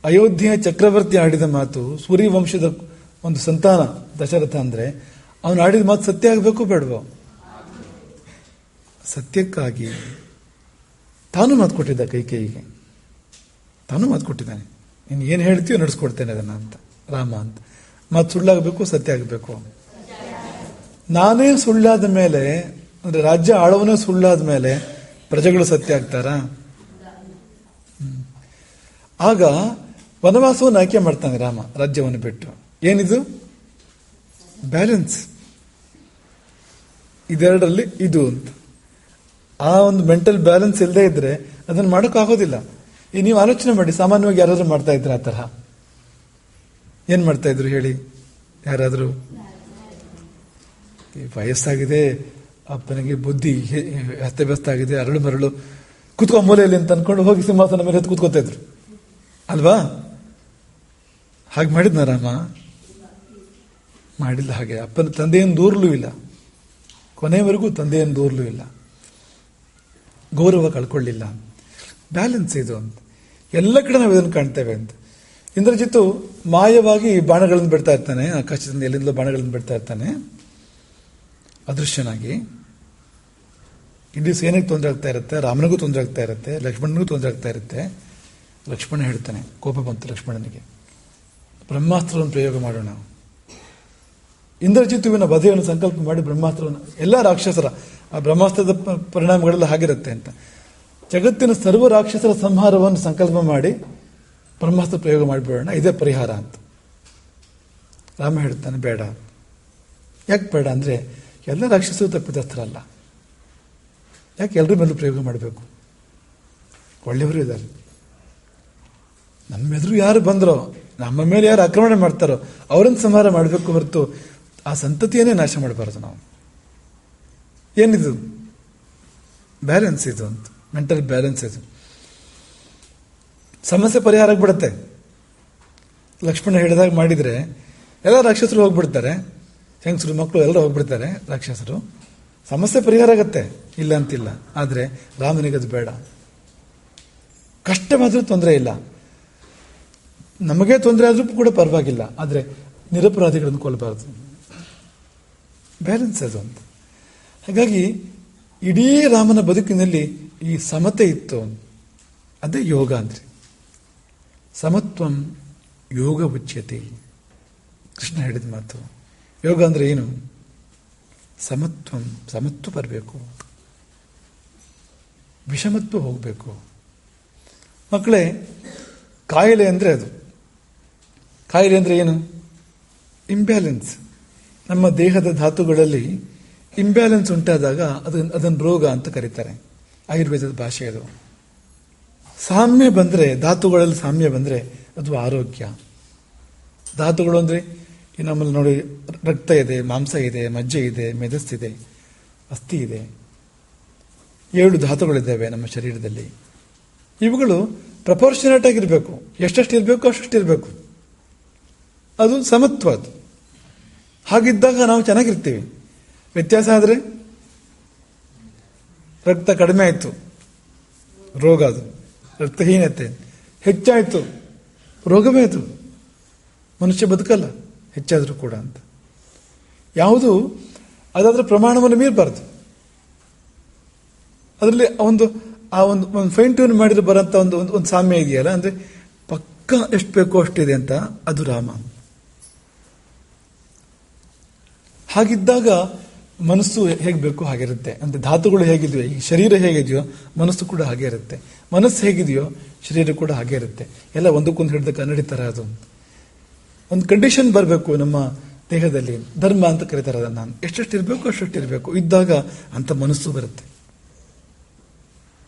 ಅಯೋಧ್ಯೆಯ ಚಕ್ರವರ್ತಿ ಆಡಿದ ಮಾತು, ಸೂರ್ಯವಂಶದ ಒಂದು ಸಂತಾನ ದಶರಥ ಅಂದ್ರೆ, ಅವನು ಆಡಿದ ಮಾತು ಸತ್ಯ ಆಗಬೇಕು ಬೇಡವೋ? ಸತ್ಯಕ್ಕಾಗಿ ತಾನು ಮಾತು ಕೊಟ್ಟಿದ್ದ ಕೈಕೇಯಿಗೆ, ತಾನು ಮಾತು ಕೊಟ್ಟಿದ್ದಾನೆ, ನೀನು ಏನು ಹೇಳ್ತೀಯೋ ನಡೆಸ್ಕೊಡ್ತೇನೆ ಅದನ್ನ ಅಂತ ರಾಮ ಅಂತ. ಮಾತು ಸುಳ್ಳಾಗಬೇಕು, ಸತ್ಯ ಆಗಬೇಕು. ನಾನೇ ಸುಳ್ಳಾದ ಮೇಲೆ, ಅಂದ್ರೆ ರಾಜ್ಯ ಆಳವನೇ ಸುಳ್ಳಾದ ಮೇಲೆ ಪ್ರಜೆಗಳು ಸತ್ಯ ಆಗ್ತಾರಾ? ಆಗ ವನವಾಸವನ್ನು ಆಯ್ಕೆ ಮಾಡ್ತಾನೆ ರಾಮ, ರಾಜ್ಯವನ್ನು ಬಿಟ್ಟು. ಏನಿದು ಬ್ಯಾಲೆನ್ಸ್, ಇದೆರಡರಲ್ಲಿ ಇದು ಅಂತ. ಆ ಒಂದು ಮೆಂಟಲ್ ಬ್ಯಾಲೆನ್ಸ್ ಇಲ್ಲದೆ ಇದ್ರೆ ಅದನ್ನು ಮಾಡೋಕ್ಕಾಗೋದಿಲ್ಲ. ಈ ನೀವು ಆಲೋಚನೆ ಮಾಡಿ, ಸಾಮಾನ್ಯವಾಗಿ ಯಾರಾದ್ರೂ ಮಾಡ್ತಾ ಇದ್ರ ಆ ತರಹ? ಏನ್ ಮಾಡ್ತಾ ಇದ್ರು ಹೇಳಿ ಯಾರಾದ್ರೂ? ವಯಸ್ಸಾಗಿದೆ, ಅಪ್ಪನಿಗೆ ಬುದ್ಧಿ ಅಸ್ತವ್ಯಸ್ತ ಆಗಿದೆ, ಅರಳು ಮರಳು, ಕುತ್ಕೊ ಮೂಲೆಯಲ್ಲಿ ಅಂತ ಅನ್ಕೊಂಡು ಹೋಗಿ ಸಿಂಹಾಸನ ಮೇಲೆ ಎತ್ತು ಕೂತ್ಕೋತಾ ಇದ್ರು ಅಲ್ವಾ? ಹಾಗೆ ಮಾಡಿದ್ನ ರಾಮ? ಮಾಡಿಲ್ಲ. ಹಾಗೆ ಅಪ್ಪನ ತಂದೆಯನ್ನು ದೂರಲೂ ಇಲ್ಲ, ಕೊನೆಯವರೆಗೂ ತಂದೆಯನ್ನು ದೂರಲೂ ಇಲ್ಲ, ಗೌರವ ಕಳ್ಕೊಳ್ಳಿಲ್ಲ. ಬ್ಯಾಲೆನ್ಸ್ ಇದು ಅಂತ. ಎಲ್ಲ ಕಡೆ ನಾವು ಇದನ್ನು ಕಾಣ್ತೇವೆ ಅಂತ. ಇಂದ್ರಜಿತ್ತು ಮಾಯವಾಗಿ ಬಾಣಗಳನ್ನು ಬಿಡ್ತಾ ಇರ್ತಾನೆ, ಆಕಾಶದಿಂದ ಎಲ್ಲಿಂದಲೂ ಬಾಣಗಳನ್ನು ಬಿಡ್ತಾ ಇರ್ತಾನೆ ಅದೃಶ್ಯನಾಗಿ. ಇಡೀ ಸೇನೆಗೆ ತೊಂದರೆ ಆಗ್ತಾ ಇರುತ್ತೆ, ರಾಮನಿಗೂ ತೊಂದರೆ ಆಗ್ತಾ ಇರುತ್ತೆ, ಲಕ್ಷ್ಮಣನಿಗೂ ತೊಂದರೆ ಆಗ್ತಾ ಇರುತ್ತೆ. ಲಕ್ಷ್ಮಣ ಹೇಳ್ತಾನೆ, ಕೋಪ ಬಂತು ಲಕ್ಷ್ಮಣನಿಗೆ, ಬ್ರಹ್ಮಾಸ್ತ್ರವನ್ನು ಪ್ರಯೋಗ ಮಾಡೋಣ. ಇಂದ್ರಜಿತ್ತುವಿನ ವಧೆಯನ್ನು ಸಂಕಲ್ಪ ಮಾಡಿ ಬ್ರಹ್ಮಾಸ್ತ್ರವನ್ನು, ಎಲ್ಲ ರಾಕ್ಷಸರ ಆ ಬ್ರಹ್ಮಾಸ್ತ್ರದ ಪರಿಣಾಮಗಳೆಲ್ಲ ಹಾಗಿರುತ್ತೆ ಅಂತ, ಜಗತ್ತಿನ ಸರ್ವ ರಾಕ್ಷಸರ ಸಂಹಾರವನ್ನು ಸಂಕಲ್ಪ ಮಾಡಿ ಬ್ರಹ್ಮಾಸ್ತ್ರ ಪ್ರಯೋಗ ಮಾಡಿಬಿಡೋಣ, ಇದೇ ಪರಿಹಾರ ಅಂತ. ರಾಮ ಹೇಳ್ತಾನೆ ಬೇಡ. ಯಾಕೆ ಬೇಡ ಅಂದ್ರೆ, ಎಲ್ಲ ರಾಕ್ಷಸರು ತಪ್ಪಿತಸ್ಥರಲ್ಲ, ಯಾಕೆ ಎಲ್ಲರ ಮೇಲೂ ಪ್ರಯೋಗ ಮಾಡಬೇಕು? ಒಳ್ಳೆಯವರು ಇದ್ದಾರೆ. ನಮ್ಮ ಎದುರು ಯಾರು ಬಂದರೋ, ನಮ್ಮ ಮೇಲೆ ಯಾರು ಆಕ್ರಮಣ ಮಾಡ್ತಾರೋ ಅವರನ್ನು ಸಂಹಾರ ಮಾಡಬೇಕು ಹೊರತು ಆ ಸಂತತಿಯನ್ನೇ ನಾಶ ಮಾಡಬಾರದು ನಾವು. ಏನಿದು ಬ್ಯಾಲೆನ್ಸ್ ಇದು ಅಂತ, ಮೆಂಟಲ್ ಬ್ಯಾಲೆನ್ಸ್ ಇದು. ಸಮಸ್ಯೆ ಪರಿಹಾರ ಆಗ್ಬಿಡುತ್ತೆ. ಲಕ್ಷ್ಮಣ ಹೇಳಿದಾಗ ಮಾಡಿದರೆ ಎಲ್ಲ ರಾಕ್ಷಸರು ಹೋಗ್ಬಿಡ್ತಾರೆ, ಹೆಂಗಸರು ಮಕ್ಕಳು ಎಲ್ಲರೂ ಹೋಗ್ಬಿಡ್ತಾರೆ ರಾಕ್ಷಸರು, ಸಮಸ್ಯೆ ಪರಿಹಾರ ಆಗತ್ತೆ, ಇಲ್ಲ ಅಂತಿಲ್ಲ. ಆದರೆ ರಾಮನಿಗದು ಬೇಡ. ಕಷ್ಟ ಮಾತ್ರ ತೊಂದರೆ ಇಲ್ಲ, ನಮಗೆ ತೊಂದರೆ ಆದರೂ ಕೂಡ ಪರವಾಗಿಲ್ಲ, ಆದರೆ ನಿರಪರಾಧಿಗಳನ್ನು ಕೊಲ್ಲಬಾರದು. ಬ್ಯಾಲೆನ್ಸ್ ಅದು ಅಂತ. ಹಾಗಾಗಿ ಇಡೀ ರಾಮನ ಬದುಕಿನಲ್ಲಿ ಈ ಸಮತೆ ಇತ್ತು. ಅದೇ ಯೋಗ ಅಂದ್ರೆ. ಸಮತ್ವಂ ಯೋಗ ಉಚ್ಯತೆ. ಕೃಷ್ಣ ಹೇಳಿದ ಮಾತು. ಯೋಗ ಅಂದ್ರೆ ಏನು? ಸಮತ್ವ ಬರಬೇಕು, ವಿಷಮತ್ವ ಹೋಗಬೇಕು. ಮಕ್ಕಳೇ, ಕಾಯಿಲೆ ಅಂದರೆ ಅದು. ಕಾಯಿಲೆ ಅಂದರೆ ಏನು? ಇಂಬ್ಯಾಲೆನ್ಸ್. ನಮ್ಮ ದೇಹದ ಧಾತುಗಳಲ್ಲಿ ಇಂಬ್ಯಾಲೆನ್ಸ್ ಉಂಟಾದಾಗ ಅದನ್ನು ರೋಗ ಅಂತ ಕರೀತಾರೆ, ಆಯುರ್ವೇದದ ಭಾಷೆ ಅದು. ಸಾಮ್ಯ ಬಂದರೆ, ಧಾತುಗಳಲ್ಲಿ ಸಾಮ್ಯ ಬಂದರೆ ಅದು ಆರೋಗ್ಯ. ಧಾತುಗಳು ಅಂದರೆ ನಮ್ಮಲ್ಲಿ ನೋಡಿ, ರಕ್ತ ಇದೆ, ಮಾಂಸ ಇದೆ, ಮಜ್ಜೆ ಇದೆ, ಮೆದಸ್ಸಿದೆ, ಅಸ್ಥಿ ಇದೆ, 7 ಧಾತುಗಳಿದ್ದಾವೆ ನಮ್ಮ ಶರೀರದಲ್ಲಿ. ಇವುಗಳು ಪ್ರಪೋರ್ಷನೇಟ್ ಆಗಿರಬೇಕು, ಎಷ್ಟೆಷ್ಟು ಇರಬೇಕು ಅಷ್ಟು ಇರಬೇಕು. ಅದು ಸಮತ್ವ. ಅದು ಹಾಗಿದ್ದಾಗ ನಾವು ಚೆನ್ನಾಗಿರ್ತೀವಿ. ವ್ಯತ್ಯಾಸ ಆದರೆ ರಕ್ತ ಕಡಿಮೆ ಆಯಿತು, ರೋಗ. ಅದು ರಕ್ತಹೀನತೆ. ಹೆಚ್ಚಾಯಿತು, ರೋಗವೇ ಅದು. ಮನುಷ್ಯ ಬದುಕಲ್ಲ ಹೆಚ್ಚಾದರೂ ಕೂಡ ಅಂತ. ಯಾವುದು ಅದಾದ್ರ ಪ್ರಮಾಣವನ್ನು ಮೀರಬಾರ್ದು. ಅದರಲ್ಲಿ ಒಂದು ಫೈನ್ ಟ್ಯೂನ್ ಮಾಡಿದ್ರೆ ಬರೋಂಥ ಒಂದು ಸಾಮ್ಯ ಇದೆಯಲ್ಲ, ಅಂದ್ರೆ ಪಕ್ಕ ಎಷ್ಟು ಬೇಕೋ ಅಷ್ಟಿದೆ ಅಂತ, ಅದು ರಾಮ. ಹಾಗಿದ್ದಾಗ ಮನಸ್ಸು ಹೇಗೆ ಬೇಕೋ ಹಾಗಿರುತ್ತೆ. ಅಂದ್ರೆ ಧಾತುಗಳು ಹೇಗಿದೆಯೋ, ಈ ಶರೀರ ಹೇಗಿದೆಯೋ ಮನಸ್ಸು ಕೂಡ ಹಾಗೆ ಇರುತ್ತೆ. ಮನಸ್ಸು ಹೇಗಿದೆಯೋ ಶರೀರ ಕೂಡ ಹಾಗೆ ಇರುತ್ತೆ. ಎಲ್ಲ ಒಂದಕ್ಕೊಂದು ಹಿಡಿದ ಕನ್ನಡಿ ತರ. ಅದು ಒಂದು ಕಂಡೀಷನ್ ಬರಬೇಕು ನಮ್ಮ ದೇಹದಲ್ಲಿ. ಧರ್ಮ ಅಂತ ಕರೀತಾರೆ ಅದನ್ನ. ಎಷ್ಟೆಷ್ಟು ಇರಬೇಕು ಅಷ್ಟು ಇರಬೇಕು. ಇದ್ದಾಗ ಅಂತ ಮನಸ್ಸು ಬರುತ್ತೆ.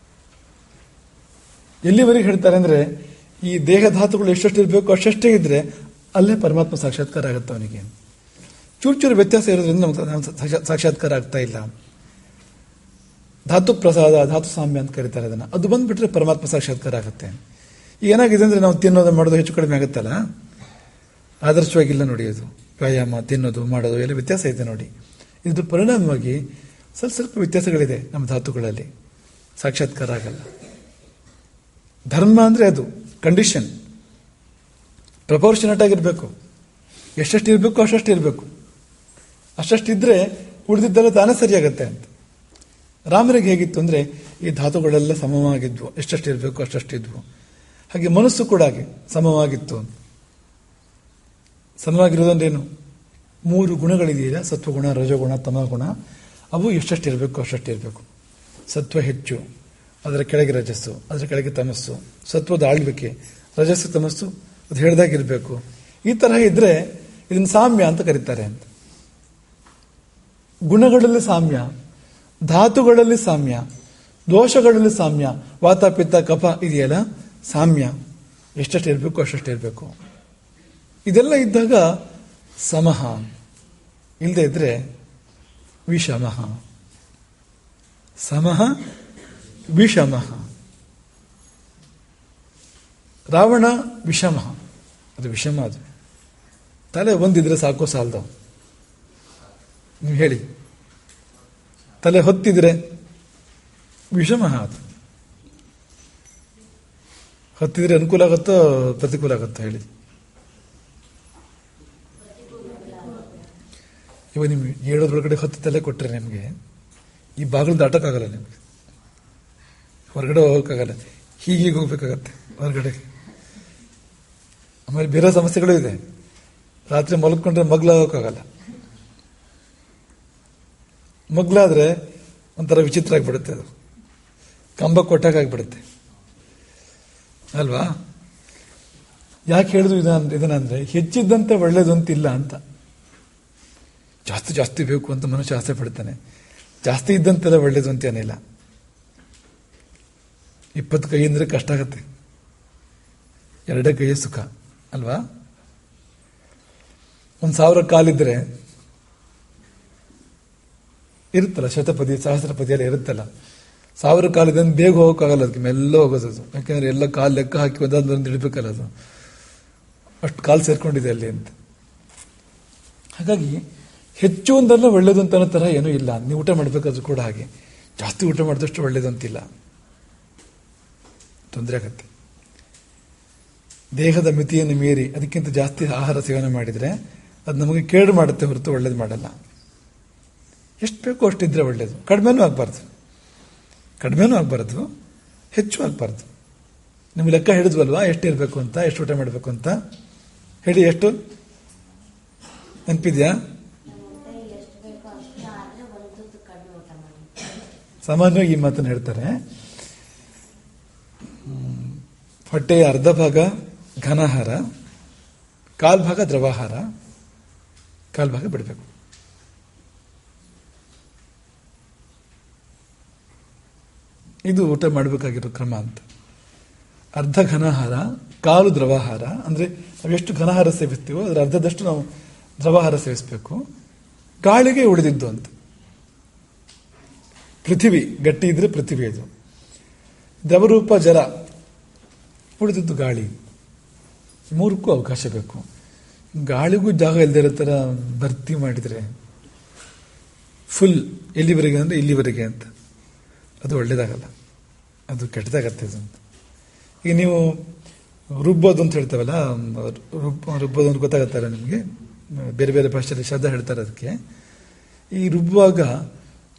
ಎಲ್ಲಿವರೆಗೆ ಹೇಳ್ತಾರೆ ಅಂದ್ರೆ, ಈ ದೇಹ ಧಾತುಗಳು ಎಷ್ಟೆಷ್ಟು ಇರಬೇಕು ಅಷ್ಟೇ ಇದ್ರೆ ಅಲ್ಲೇ ಪರಮಾತ್ಮ ಸಾಕ್ಷಾತ್ಕಾರ ಆಗುತ್ತೆ ಅವನಿಗೆ. ಚೂರು ವ್ಯತ್ಯಾಸ ಇರೋದ್ರಿಂದ ನಮ್ಗೆ ಸಾಕ್ಷಾತ್ಕಾರ ಆಗ್ತಾ ಇಲ್ಲ. ಧಾತು ಪ್ರಸಾದ, ಧಾತು ಸಾಮ್ಯ ಅಂತ ಕರೀತಾರೆ ಅದನ್ನ. ಅದು ಬಂದ್ಬಿಟ್ರೆ ಪರಮಾತ್ಮ ಸಾಕ್ಷಾತ್ಕಾರ ಆಗುತ್ತೆ. ಈಗ ಏನಾಗಿದೆ ಅಂದ್ರೆ, ನಾವು ತಿನ್ನೋದು ಮಾಡೋದು ಹೆಚ್ಚು ಕಡಿಮೆ ಆಗುತ್ತಲ್ಲ, ಆದರ್ಶವಾಗಿಲ್ಲ ನೋಡಿ. ಅದು ವ್ಯಾಯಾಮ, ತಿನ್ನೋದು ಮಾಡೋದು ಎಲ್ಲ ವ್ಯತ್ಯಾಸ ಇದೆ ನೋಡಿ. ಇದ್ರ ಪರಿಣಾಮವಾಗಿ ಸ್ವಲ್ಪ ವ್ಯತ್ಯಾಸಗಳಿದೆ ನಮ್ಮ ಧಾತುಗಳಲ್ಲಿ, ಸಾಕ್ಷಾತ್ಕಾರ ಆಗಲ್ಲ. ಧರ್ಮ ಅಂದ್ರೆ ಅದು ಕಂಡೀಷನ್, ಪ್ರಪೋರ್ಷನೇಟ್ ಆಗಿರ್ಬೇಕು. ಎಷ್ಟೆಷ್ಟು ಇರಬೇಕು ಅಷ್ಟು ಇರಬೇಕು. ಅಷ್ಟಿದ್ರೆ ಉಳಿದಿದ್ದೆಲ್ಲ ತಾನೇ ಸರಿಯಾಗತ್ತೆ ಅಂತ. ರಾಮನಿಗೆ ಹೇಗಿತ್ತು ಅಂದ್ರೆ, ಈ ಧಾತುಗಳೆಲ್ಲ ಸಮವಾಗಿದ್ವು, ಎಷ್ಟೆಷ್ಟು ಇರಬೇಕು ಅಷ್ಟಿದ್ವು. ಹಾಗೆ ಮನಸ್ಸು ಕೂಡ ಹಾಗೆ ಸಮವಾಗಿತ್ತು. ಸಮವಾಗಿರೋದಂದ್ರೇನು? 3 ಗುಣಗಳಿದೆಯಲ್ಲ, ಸತ್ವಗುಣ, ರಜೋಗುಣ, ತಮಗುಣ. ಅವು ಎಷ್ಟೆಷ್ಟು ಇರಬೇಕು ಅಷ್ಟು ಇರಬೇಕು. ಸತ್ವ ಹೆಚ್ಚು, ಅದರ ಕೆಳಗೆ ರಜಸ್ಸು, ಅದರ ಕೆಳಗೆ ತಮಸ್ಸು. ಸತ್ವದ ಆಳ್ವಿಕೆ, ರಜಸ್ಸು ತಮಸ್ಸು ಅದು ಹೇಳ್ದಾಗಿರ್ಬೇಕು. ಈ ತರಹ ಇದ್ರೆ ಇದನ್ನ ಸಾಮ್ಯ ಅಂತ ಕರೀತಾರೆ ಅಂತ. ಗುಣಗಳಲ್ಲಿ ಸಾಮ್ಯ, ಧಾತುಗಳಲ್ಲಿ ಸಾಮ್ಯ, ದೋಷಗಳಲ್ಲಿ ಸಾಮ್ಯ, ವಾತ ಪಿತ್ತ ಕಫ ಇದೆಯಲ್ಲ ಸಾಮ್ಯ. ಎಷ್ಟೆಷ್ಟು ಇರಬೇಕು ಅಷ್ಟು ಇರಬೇಕು. ಇದೆಲ್ಲ ಇದ್ದಾಗ ಸಮಹ. ಇಲ್ಲದೆ ಇದ್ರೆ ವಿಷಮಃ. ಸಮಃ ವಿಷಮಃ. ರಾವಣ ವಿಷಮ, ಅದು ವಿಷಮ. ಅದು ತಲೆ ಒಂದಿದ್ರೆ ಸಾಕೋ ಸಾಲದು. ನೀವು ಹೇಳಿ, ತಲೆ ಹೊತ್ತಿದ್ರೆ ವಿಷಮ. ಅದು ಹೊತ್ತಿದ್ರೆ ಅನುಕೂಲ ಆಗುತ್ತೋ ಪ್ರತಿಕೂಲ ಆಗುತ್ತೋ ಹೇಳಿ? ಇವಾಗ ನಿಮ್ಗೆ ಹೇಳೋದ್ರೊಳಗಡೆ 10 ತಲೆ ಕೊಟ್ಟರೆ ನಿಮಗೆ ಈ ಬಾಗಿಲು ದಾಟಕ್ಕಾಗಲ್ಲ. ನಿಮಗೆ ಹೊರಗಡೆ ಹೋಗೋಕ್ಕಾಗಲ್ಲ, ಹೀಗೆ ಹೋಗ್ಬೇಕಾಗತ್ತೆ ಹೊರಗಡೆ. ಆಮೇಲೆ ಬೇರೆ ಸಮಸ್ಯೆಗಳು ಇದೆ. ರಾತ್ರಿ ಮಲ್ಕೊಂಡ್ರೆ ಮಗ್ಲಾಗೋಕ್ಕಾಗಲ್ಲ. ಮಗ್ಲಾದ್ರೆ ಒಂಥರ ವಿಚಿತ್ರ ಆಗಿಬಿಡುತ್ತೆ. ಅದು ಕಂಬ ಕೊಟ್ಟಾಗಿಬಿಡುತ್ತೆ ಅಲ್ವಾ? ಯಾಕೆ ಹೇಳಿದ್ರು ಇದನ್ನಂದ್ರೆ, ಹೆಚ್ಚಿದ್ದಂತೆ ಒಳ್ಳೇದು ಅಂತಿಲ್ಲ ಅಂತ. ಜಾಸ್ತಿ ಬೇಕು ಅಂತ ಮನುಷ್ಯ ಆಸೆ ಪಡ್ತಾನೆ. ಜಾಸ್ತಿ ಇದ್ದಂತೆಲ್ಲ ಒಳ್ಳೇದು ಅಂತ ಏನಿಲ್ಲ. 20 ಕೈ ಅಂದ್ರೆ ಕಷ್ಟ ಆಗತ್ತೆ, 2 ಕೈ ಸುಖ ಅಲ್ವಾ? 1,000 ಕಾಲಿದ್ರೆ ಇರುತ್ತಲ್ಲ, ಶತಪದಿ ಸಹಸ್ರಪದಿಯಲ್ಲಿ ಇರುತ್ತಲ್ಲ, 1000 ಕಾಲಿದೆ ಬೇಗ ಹೋಗೋಕ್ಕಾಗಲ್ಲ, ಅದಕ್ಕೆ ಮೆಲ್ಲ ಹೋಗೋದು ಅದು. ಯಾಕೆಂದ್ರೆ ಎಲ್ಲ ಕಾಲು ಲೆಕ್ಕ ಹಾಕಿ ಒಂದೊಂದು ಇಡಬೇಕಲ್ಲ, ಅದು ಅಷ್ಟು ಕಾಲು ಸೇರ್ಕೊಂಡಿದೆ ಅಲ್ಲಿ ಅಂತ. ಹಾಗಾಗಿ ಹೆಚ್ಚು ಒಂದಲ್ಲ ಒಳ್ಳೇದು ಅಂತ ಅನ್ನೋ ಥರ ಏನೂ ಇಲ್ಲ. ನೀವು ಊಟ ಮಾಡಬೇಕಾದ್ರೂ ಕೂಡ ಹಾಗೆ ಜಾಸ್ತಿ ಊಟ ಮಾಡಿದಷ್ಟು ಒಳ್ಳೇದು ಅಂತಿಲ್ಲ, ತೊಂದರೆ ಆಗತ್ತೆ. ದೇಹದ ಮಿತಿಯನ್ನು ಮೀರಿ ಅದಕ್ಕಿಂತ ಜಾಸ್ತಿ ಆಹಾರ ಸೇವನೆ ಮಾಡಿದರೆ ಅದು ನಮಗೆ ಕೇಡು ಮಾಡುತ್ತೆ ಹೊರತು ಒಳ್ಳೇದು ಮಾಡಲ್ಲ. ಎಷ್ಟು ಬೇಕೋ ಅಷ್ಟಿದ್ರೆ ಒಳ್ಳೇದು. ಕಡಿಮೆನೂ ಆಗಬಾರ್ದು, ಹೆಚ್ಚು ಆಗಬಾರ್ದು. ನಿಮ್ಗೆ ಲೆಕ್ಕ ಹಿಡಿದ್ವಲ್ವಾ ಎಷ್ಟಿರಬೇಕು ಅಂತ, ಎಷ್ಟು ಊಟ ಮಾಡಬೇಕು ಅಂತ ಹೇಳಿ. ಎಷ್ಟು ನೆನಪಿದ್ಯಾ? ಸಾಮಾನ್ಯವಾಗಿ ಈ ಮಾತನ್ನು ಹೇಳ್ತಾರೆ, ಹೊಟ್ಟೆಯ ಅರ್ಧ ಭಾಗ ಘನಾಹಾರ, ಕಾಲ್ ಭಾಗ ದ್ರವಾಹಾರ, ಕಾಲ್ ಭಾಗ ಬಿಡಬೇಕು. ಇದು ಊಟ ಮಾಡಬೇಕಾಗಿರೋ ಕ್ರಮ ಅಂತ. ಅರ್ಧ ಘನಾಹಾರ, ಕಾಲು ದ್ರವಾಹಾರ. ಅಂದ್ರೆ ನಾವೆಷ್ಟು ಘನಾಹಾರ ಸೇವಿಸ್ತೀವೋ ಅದರ ಅರ್ಧದಷ್ಟು ನಾವು ದ್ರವಾಹಾರ ಸೇವಿಸಬೇಕು. ಗಾಳಿಗೆ ಉಳಿದಿದ್ದು ಅಂತ. ಪೃಥ್ವಿ ಗಟ್ಟಿ ಇದ್ರೆ ಪೃಥ್ವಿ ಇದು. ದ್ರವರೂಪ ಜಲ, ಉಳಿದಿದ್ದು ಗಾಳಿ. ಮೂರಕ್ಕೂ ಅವಕಾಶ ಬೇಕು. ಗಾಳಿಗೂ ಜಾಗ ಇಲ್ಲದೆ ಥರ ಭರ್ತಿ ಮಾಡಿದರೆ ಫುಲ್ ಎಲ್ಲಿವರೆಗೆ ಅಂದರೆ ಇಲ್ಲಿವರೆಗೆ ಅಂತ, ಅದು ಒಳ್ಳೇದಾಗಲ್ಲ, ಅದು ಕೆಟ್ಟದಾಗತ್ತೆ ಅದು ಅಂತ. ಈಗ ನೀವು ರುಬ್ಬೋದು ಅಂತ ಹೇಳ್ತಾವಲ್ಲ, ರುಬ್ಬೋದು ಅಂತ ಗೊತ್ತಾಗತ್ತಲ್ಲ ನಿಮಗೆ, ಬೇರೆ ಬೇರೆ ಭಾಷೆಯಲ್ಲಿ ಶಬ್ದ ಹೇಳ್ತಾರೆ ಅದಕ್ಕೆ. ಈ ರುಬ್ಬುವಾಗ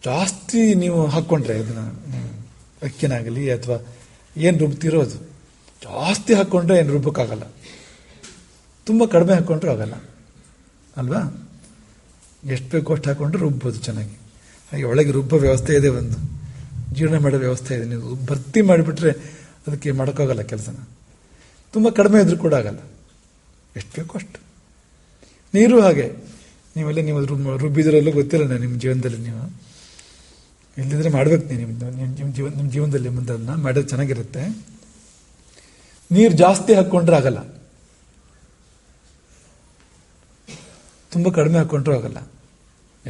ಜಾಸ್ತಿ ನೀವು ಹಾಕ್ಕೊಂಡ್ರೆ ಅದನ್ನ, ಅಕ್ಕಿನಾಗಲಿ ಅಥವಾ ಏನು ರುಬ್ತಿರೋ ಅದು ಜಾಸ್ತಿ ಹಾಕ್ಕೊಂಡ್ರೆ ಏನು ರುಬ್ಬಕ್ಕಾಗಲ್ಲ, ತುಂಬ ಕಡಿಮೆ ಹಾಕ್ಕೊಂಡ್ರೂ ಆಗಲ್ಲ ಅಲ್ವಾ? ಎಷ್ಟು ಬೇಕೋ ಅಷ್ಟು ಹಾಕ್ಕೊಂಡ್ರೆ ರುಬ್ಬೋದು ಚೆನ್ನಾಗಿ. ಹಾಗೆ ಒಳಗೆ ರುಬ್ಬೋ ವ್ಯವಸ್ಥೆ ಇದೆ, ಒಂದು ಜೀರ್ಣ ಮಾಡೋ ವ್ಯವಸ್ಥೆ ಇದೆ. ನೀವು ಭರ್ತಿ ಮಾಡಿಬಿಟ್ರೆ ಅದಕ್ಕೆ ಮಾಡೋಕ್ಕಾಗಲ್ಲ ಕೆಲಸನ. ತುಂಬ ಕಡಿಮೆ ಇದ್ರೂ ಕೂಡ ಆಗಲ್ಲ, ಎಷ್ಟು ಬೇಕೋ ಅಷ್ಟು. ನೀರು ಹಾಗೆ, ನೀವು ರುಬ್ಬಿದ್ರಲ್ಲೂ ಗೊತ್ತಿಲ್ಲ ನಿಮ್ಮ ಜೀವನದಲ್ಲಿ. ನೀವು ಇಲ್ಲಿದ್ರೆ ಮಾಡ್ಬೇಕು, ನಿಮ್ಮ ಜೀವನದಲ್ಲಿ ಮುಂದೆಲ್ಲ ಮಾಡೋದು ಚೆನ್ನಾಗಿರುತ್ತೆ. ನೀರು ಜಾಸ್ತಿ ಹಾಕ್ಕೊಂಡ್ರೆ ಆಗಲ್ಲ, ತುಂಬ ಕಡಿಮೆ ಹಾಕ್ಕೊಂಡ್ರೂ ಆಗಲ್ಲ,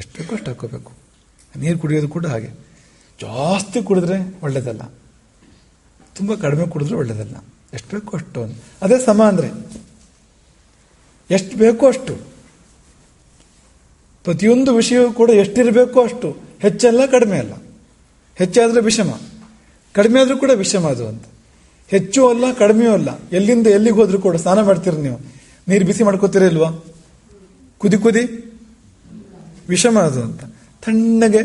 ಎಷ್ಟು ಬೇಕೋ ಅಷ್ಟು ಹಾಕ್ಕೋಬೇಕು. ನೀರು ಕುಡಿಯೋದು ಕೂಡ ಹಾಗೆ, ಜಾಸ್ತಿ ಕುಡಿದ್ರೆ ಒಳ್ಳೇದಲ್ಲ, ತುಂಬ ಕಡಿಮೆ ಕುಡಿದ್ರೆ ಒಳ್ಳೇದಲ್ಲ, ಎಷ್ಟು ಬೇಕೋ ಅಷ್ಟು. ಅದೇ ಸಮ ಅಂದರೆ ಎಷ್ಟು ಬೇಕೋ ಅಷ್ಟು. ಪ್ರತಿಯೊಂದು ವಿಷಯವೂ ಕೂಡ ಎಷ್ಟಿರಬೇಕೋ ಅಷ್ಟು, ಹೆಚ್ಚಲ್ಲ ಕಡಿಮೆ ಅಲ್ಲ. ಹೆಚ್ಚಾದ್ರೆ ವಿಷಮ, ಕಡಿಮೆ ಆದ್ರೂ ಕೂಡ ವಿಷಮ ಅದು ಅಂತ. ಹೆಚ್ಚು ಅಲ್ಲ ಕಡಿಮೆಯೂ ಅಲ್ಲ. ಎಲ್ಲಿಂದ ಎಲ್ಲಿಗೆ ಹೋದ್ರೂ ಕೂಡ ಸ್ನಾನ ಮಾಡ್ತೀರಿ ನೀವು, ನೀರು ಬಿಸಿ ಮಾಡ್ಕೋತೀರಿಲ್ವಾ? ಕುದಿ ವಿಷಮ ಅದು ಅಂತ. ತಣ್ಣಗೆ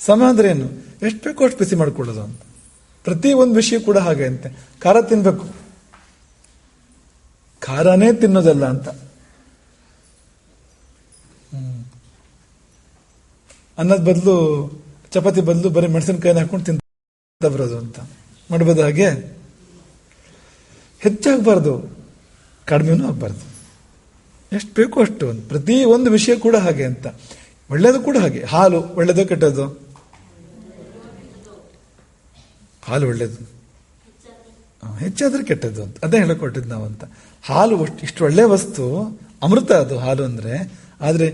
ಸಮ ಅಂದ್ರೆ ಏನು? ಎಷ್ಟು ಬೇಕೋ ಅಷ್ಟು ಬಿಸಿ ಮಾಡ್ಕೊಳ್ಳೋದು ಅಂತ. ಪ್ರತಿ ಒಂದು ವಿಷಯ ಕೂಡ ಹಾಗೆ ಅಂತೆ. ಖಾರ ತಿನ್ಬೇಕು, ಖಾರನೇ ತಿನ್ನೋದಲ್ಲ ಅಂತ. ಅನ್ನದ ಬದಲು, ಚಪಾತಿ ಬದಲು ಬರೀ ಮೆಣಸಿನಕಾಯಿನ ಹಾಕೊಂಡು ತಿಂತ ಬರೋದು ಅಂತ ಮಾಡ್ಬೋದು. ಹಾಗೆ ಹೆಚ್ಚಾಗಬಾರ್ದು, ಕಡಿಮೆನೂ ಆಗಬಾರ್ದು, ಎಷ್ಟು ಬೇಕೋ ಅಷ್ಟು. ಪ್ರತಿ ಒಂದು ವಿಷಯ ಕೂಡ ಹಾಗೆ ಅಂತ. ಒಳ್ಳೇದು ಕೂಡ ಹಾಗೆ. ಹಾಲು ಒಳ್ಳೇದು ಕೆಟ್ಟದ್ದು? ಹಾಲು ಒಳ್ಳೇದು, ಹೆಚ್ಚಾದ್ರೆ ಕೆಟ್ಟದ್ದು ಅಂತ. ಅದೇ ಹೇಳಿಕೊಟ್ಟಿದ್ದು ನಾವು ಅಂತ. ಹಾಲು ಇಷ್ಟು ಒಳ್ಳೆ ವಸ್ತು, ಅಮೃತ ಅದು ಹಾಲು ಅಂದ್ರೆ. ಆದ್ರೆ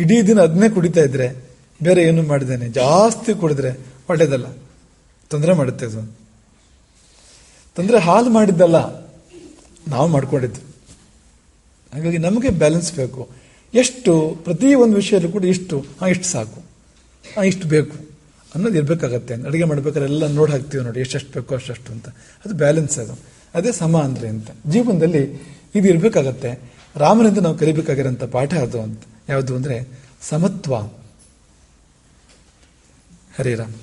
ಇಡೀ ದಿನ ಅದನ್ನೇ ಕುಡಿತಾ ಇದ್ರೆ, ಬೇರೆ ಏನು ಮಾಡಿದ್ದೇನೆ ಜಾಸ್ತಿ ಕುಡಿದ್ರೆ ಒಳ್ಳೇದಲ್ಲ, ತೊಂದರೆ ಮಾಡುತ್ತೆ ಅದು. ತೊಂದರೆ ಹಾಲು ಮಾಡಿದ್ದಲ್ಲ, ನಾವು ಮಾಡ್ಕೊಂಡಿದ್ದು. ಹಾಗಾಗಿ ನಮಗೆ ಬ್ಯಾಲೆನ್ಸ್ ಬೇಕು. ಎಷ್ಟು ಪ್ರತಿ ಒಂದು ವಿಷಯದಲ್ಲೂ ಕೂಡ ಇಷ್ಟು ಸಾಕು, ಇಷ್ಟು ಬೇಕು ಅನ್ನೋದು ಇರ್ಬೇಕಾಗತ್ತೆ. ಅಡುಗೆ ಮಾಡ್ಬೇಕಾದ್ರೆ ಎಲ್ಲ ನೋಡಿ ಹಾಕ್ತೀವಿ ನೋಡಿ, ಎಷ್ಟೆಷ್ಟು ಬೇಕೋ ಅಷ್ಟು ಅಂತ. ಅದು ಬ್ಯಾಲೆನ್ಸ್, ಅದು ಅದೇ ಸಮ ಅಂದ್ರೆ ಅಂತ. ಜೀವನದಲ್ಲಿ ಇದು ಇರ್ಬೇಕಾಗತ್ತೆ. ರಾಮನಿಂದ ನಾವು ಕಲಿಬೇಕಾಗಿರೋಂಥ ಪಾಠ ಅದು ಅಂತ. ಯಾವುದು ಅಂದ್ರೆ ಸಮತ್ವ. ಹರೇ ರಾಮ್.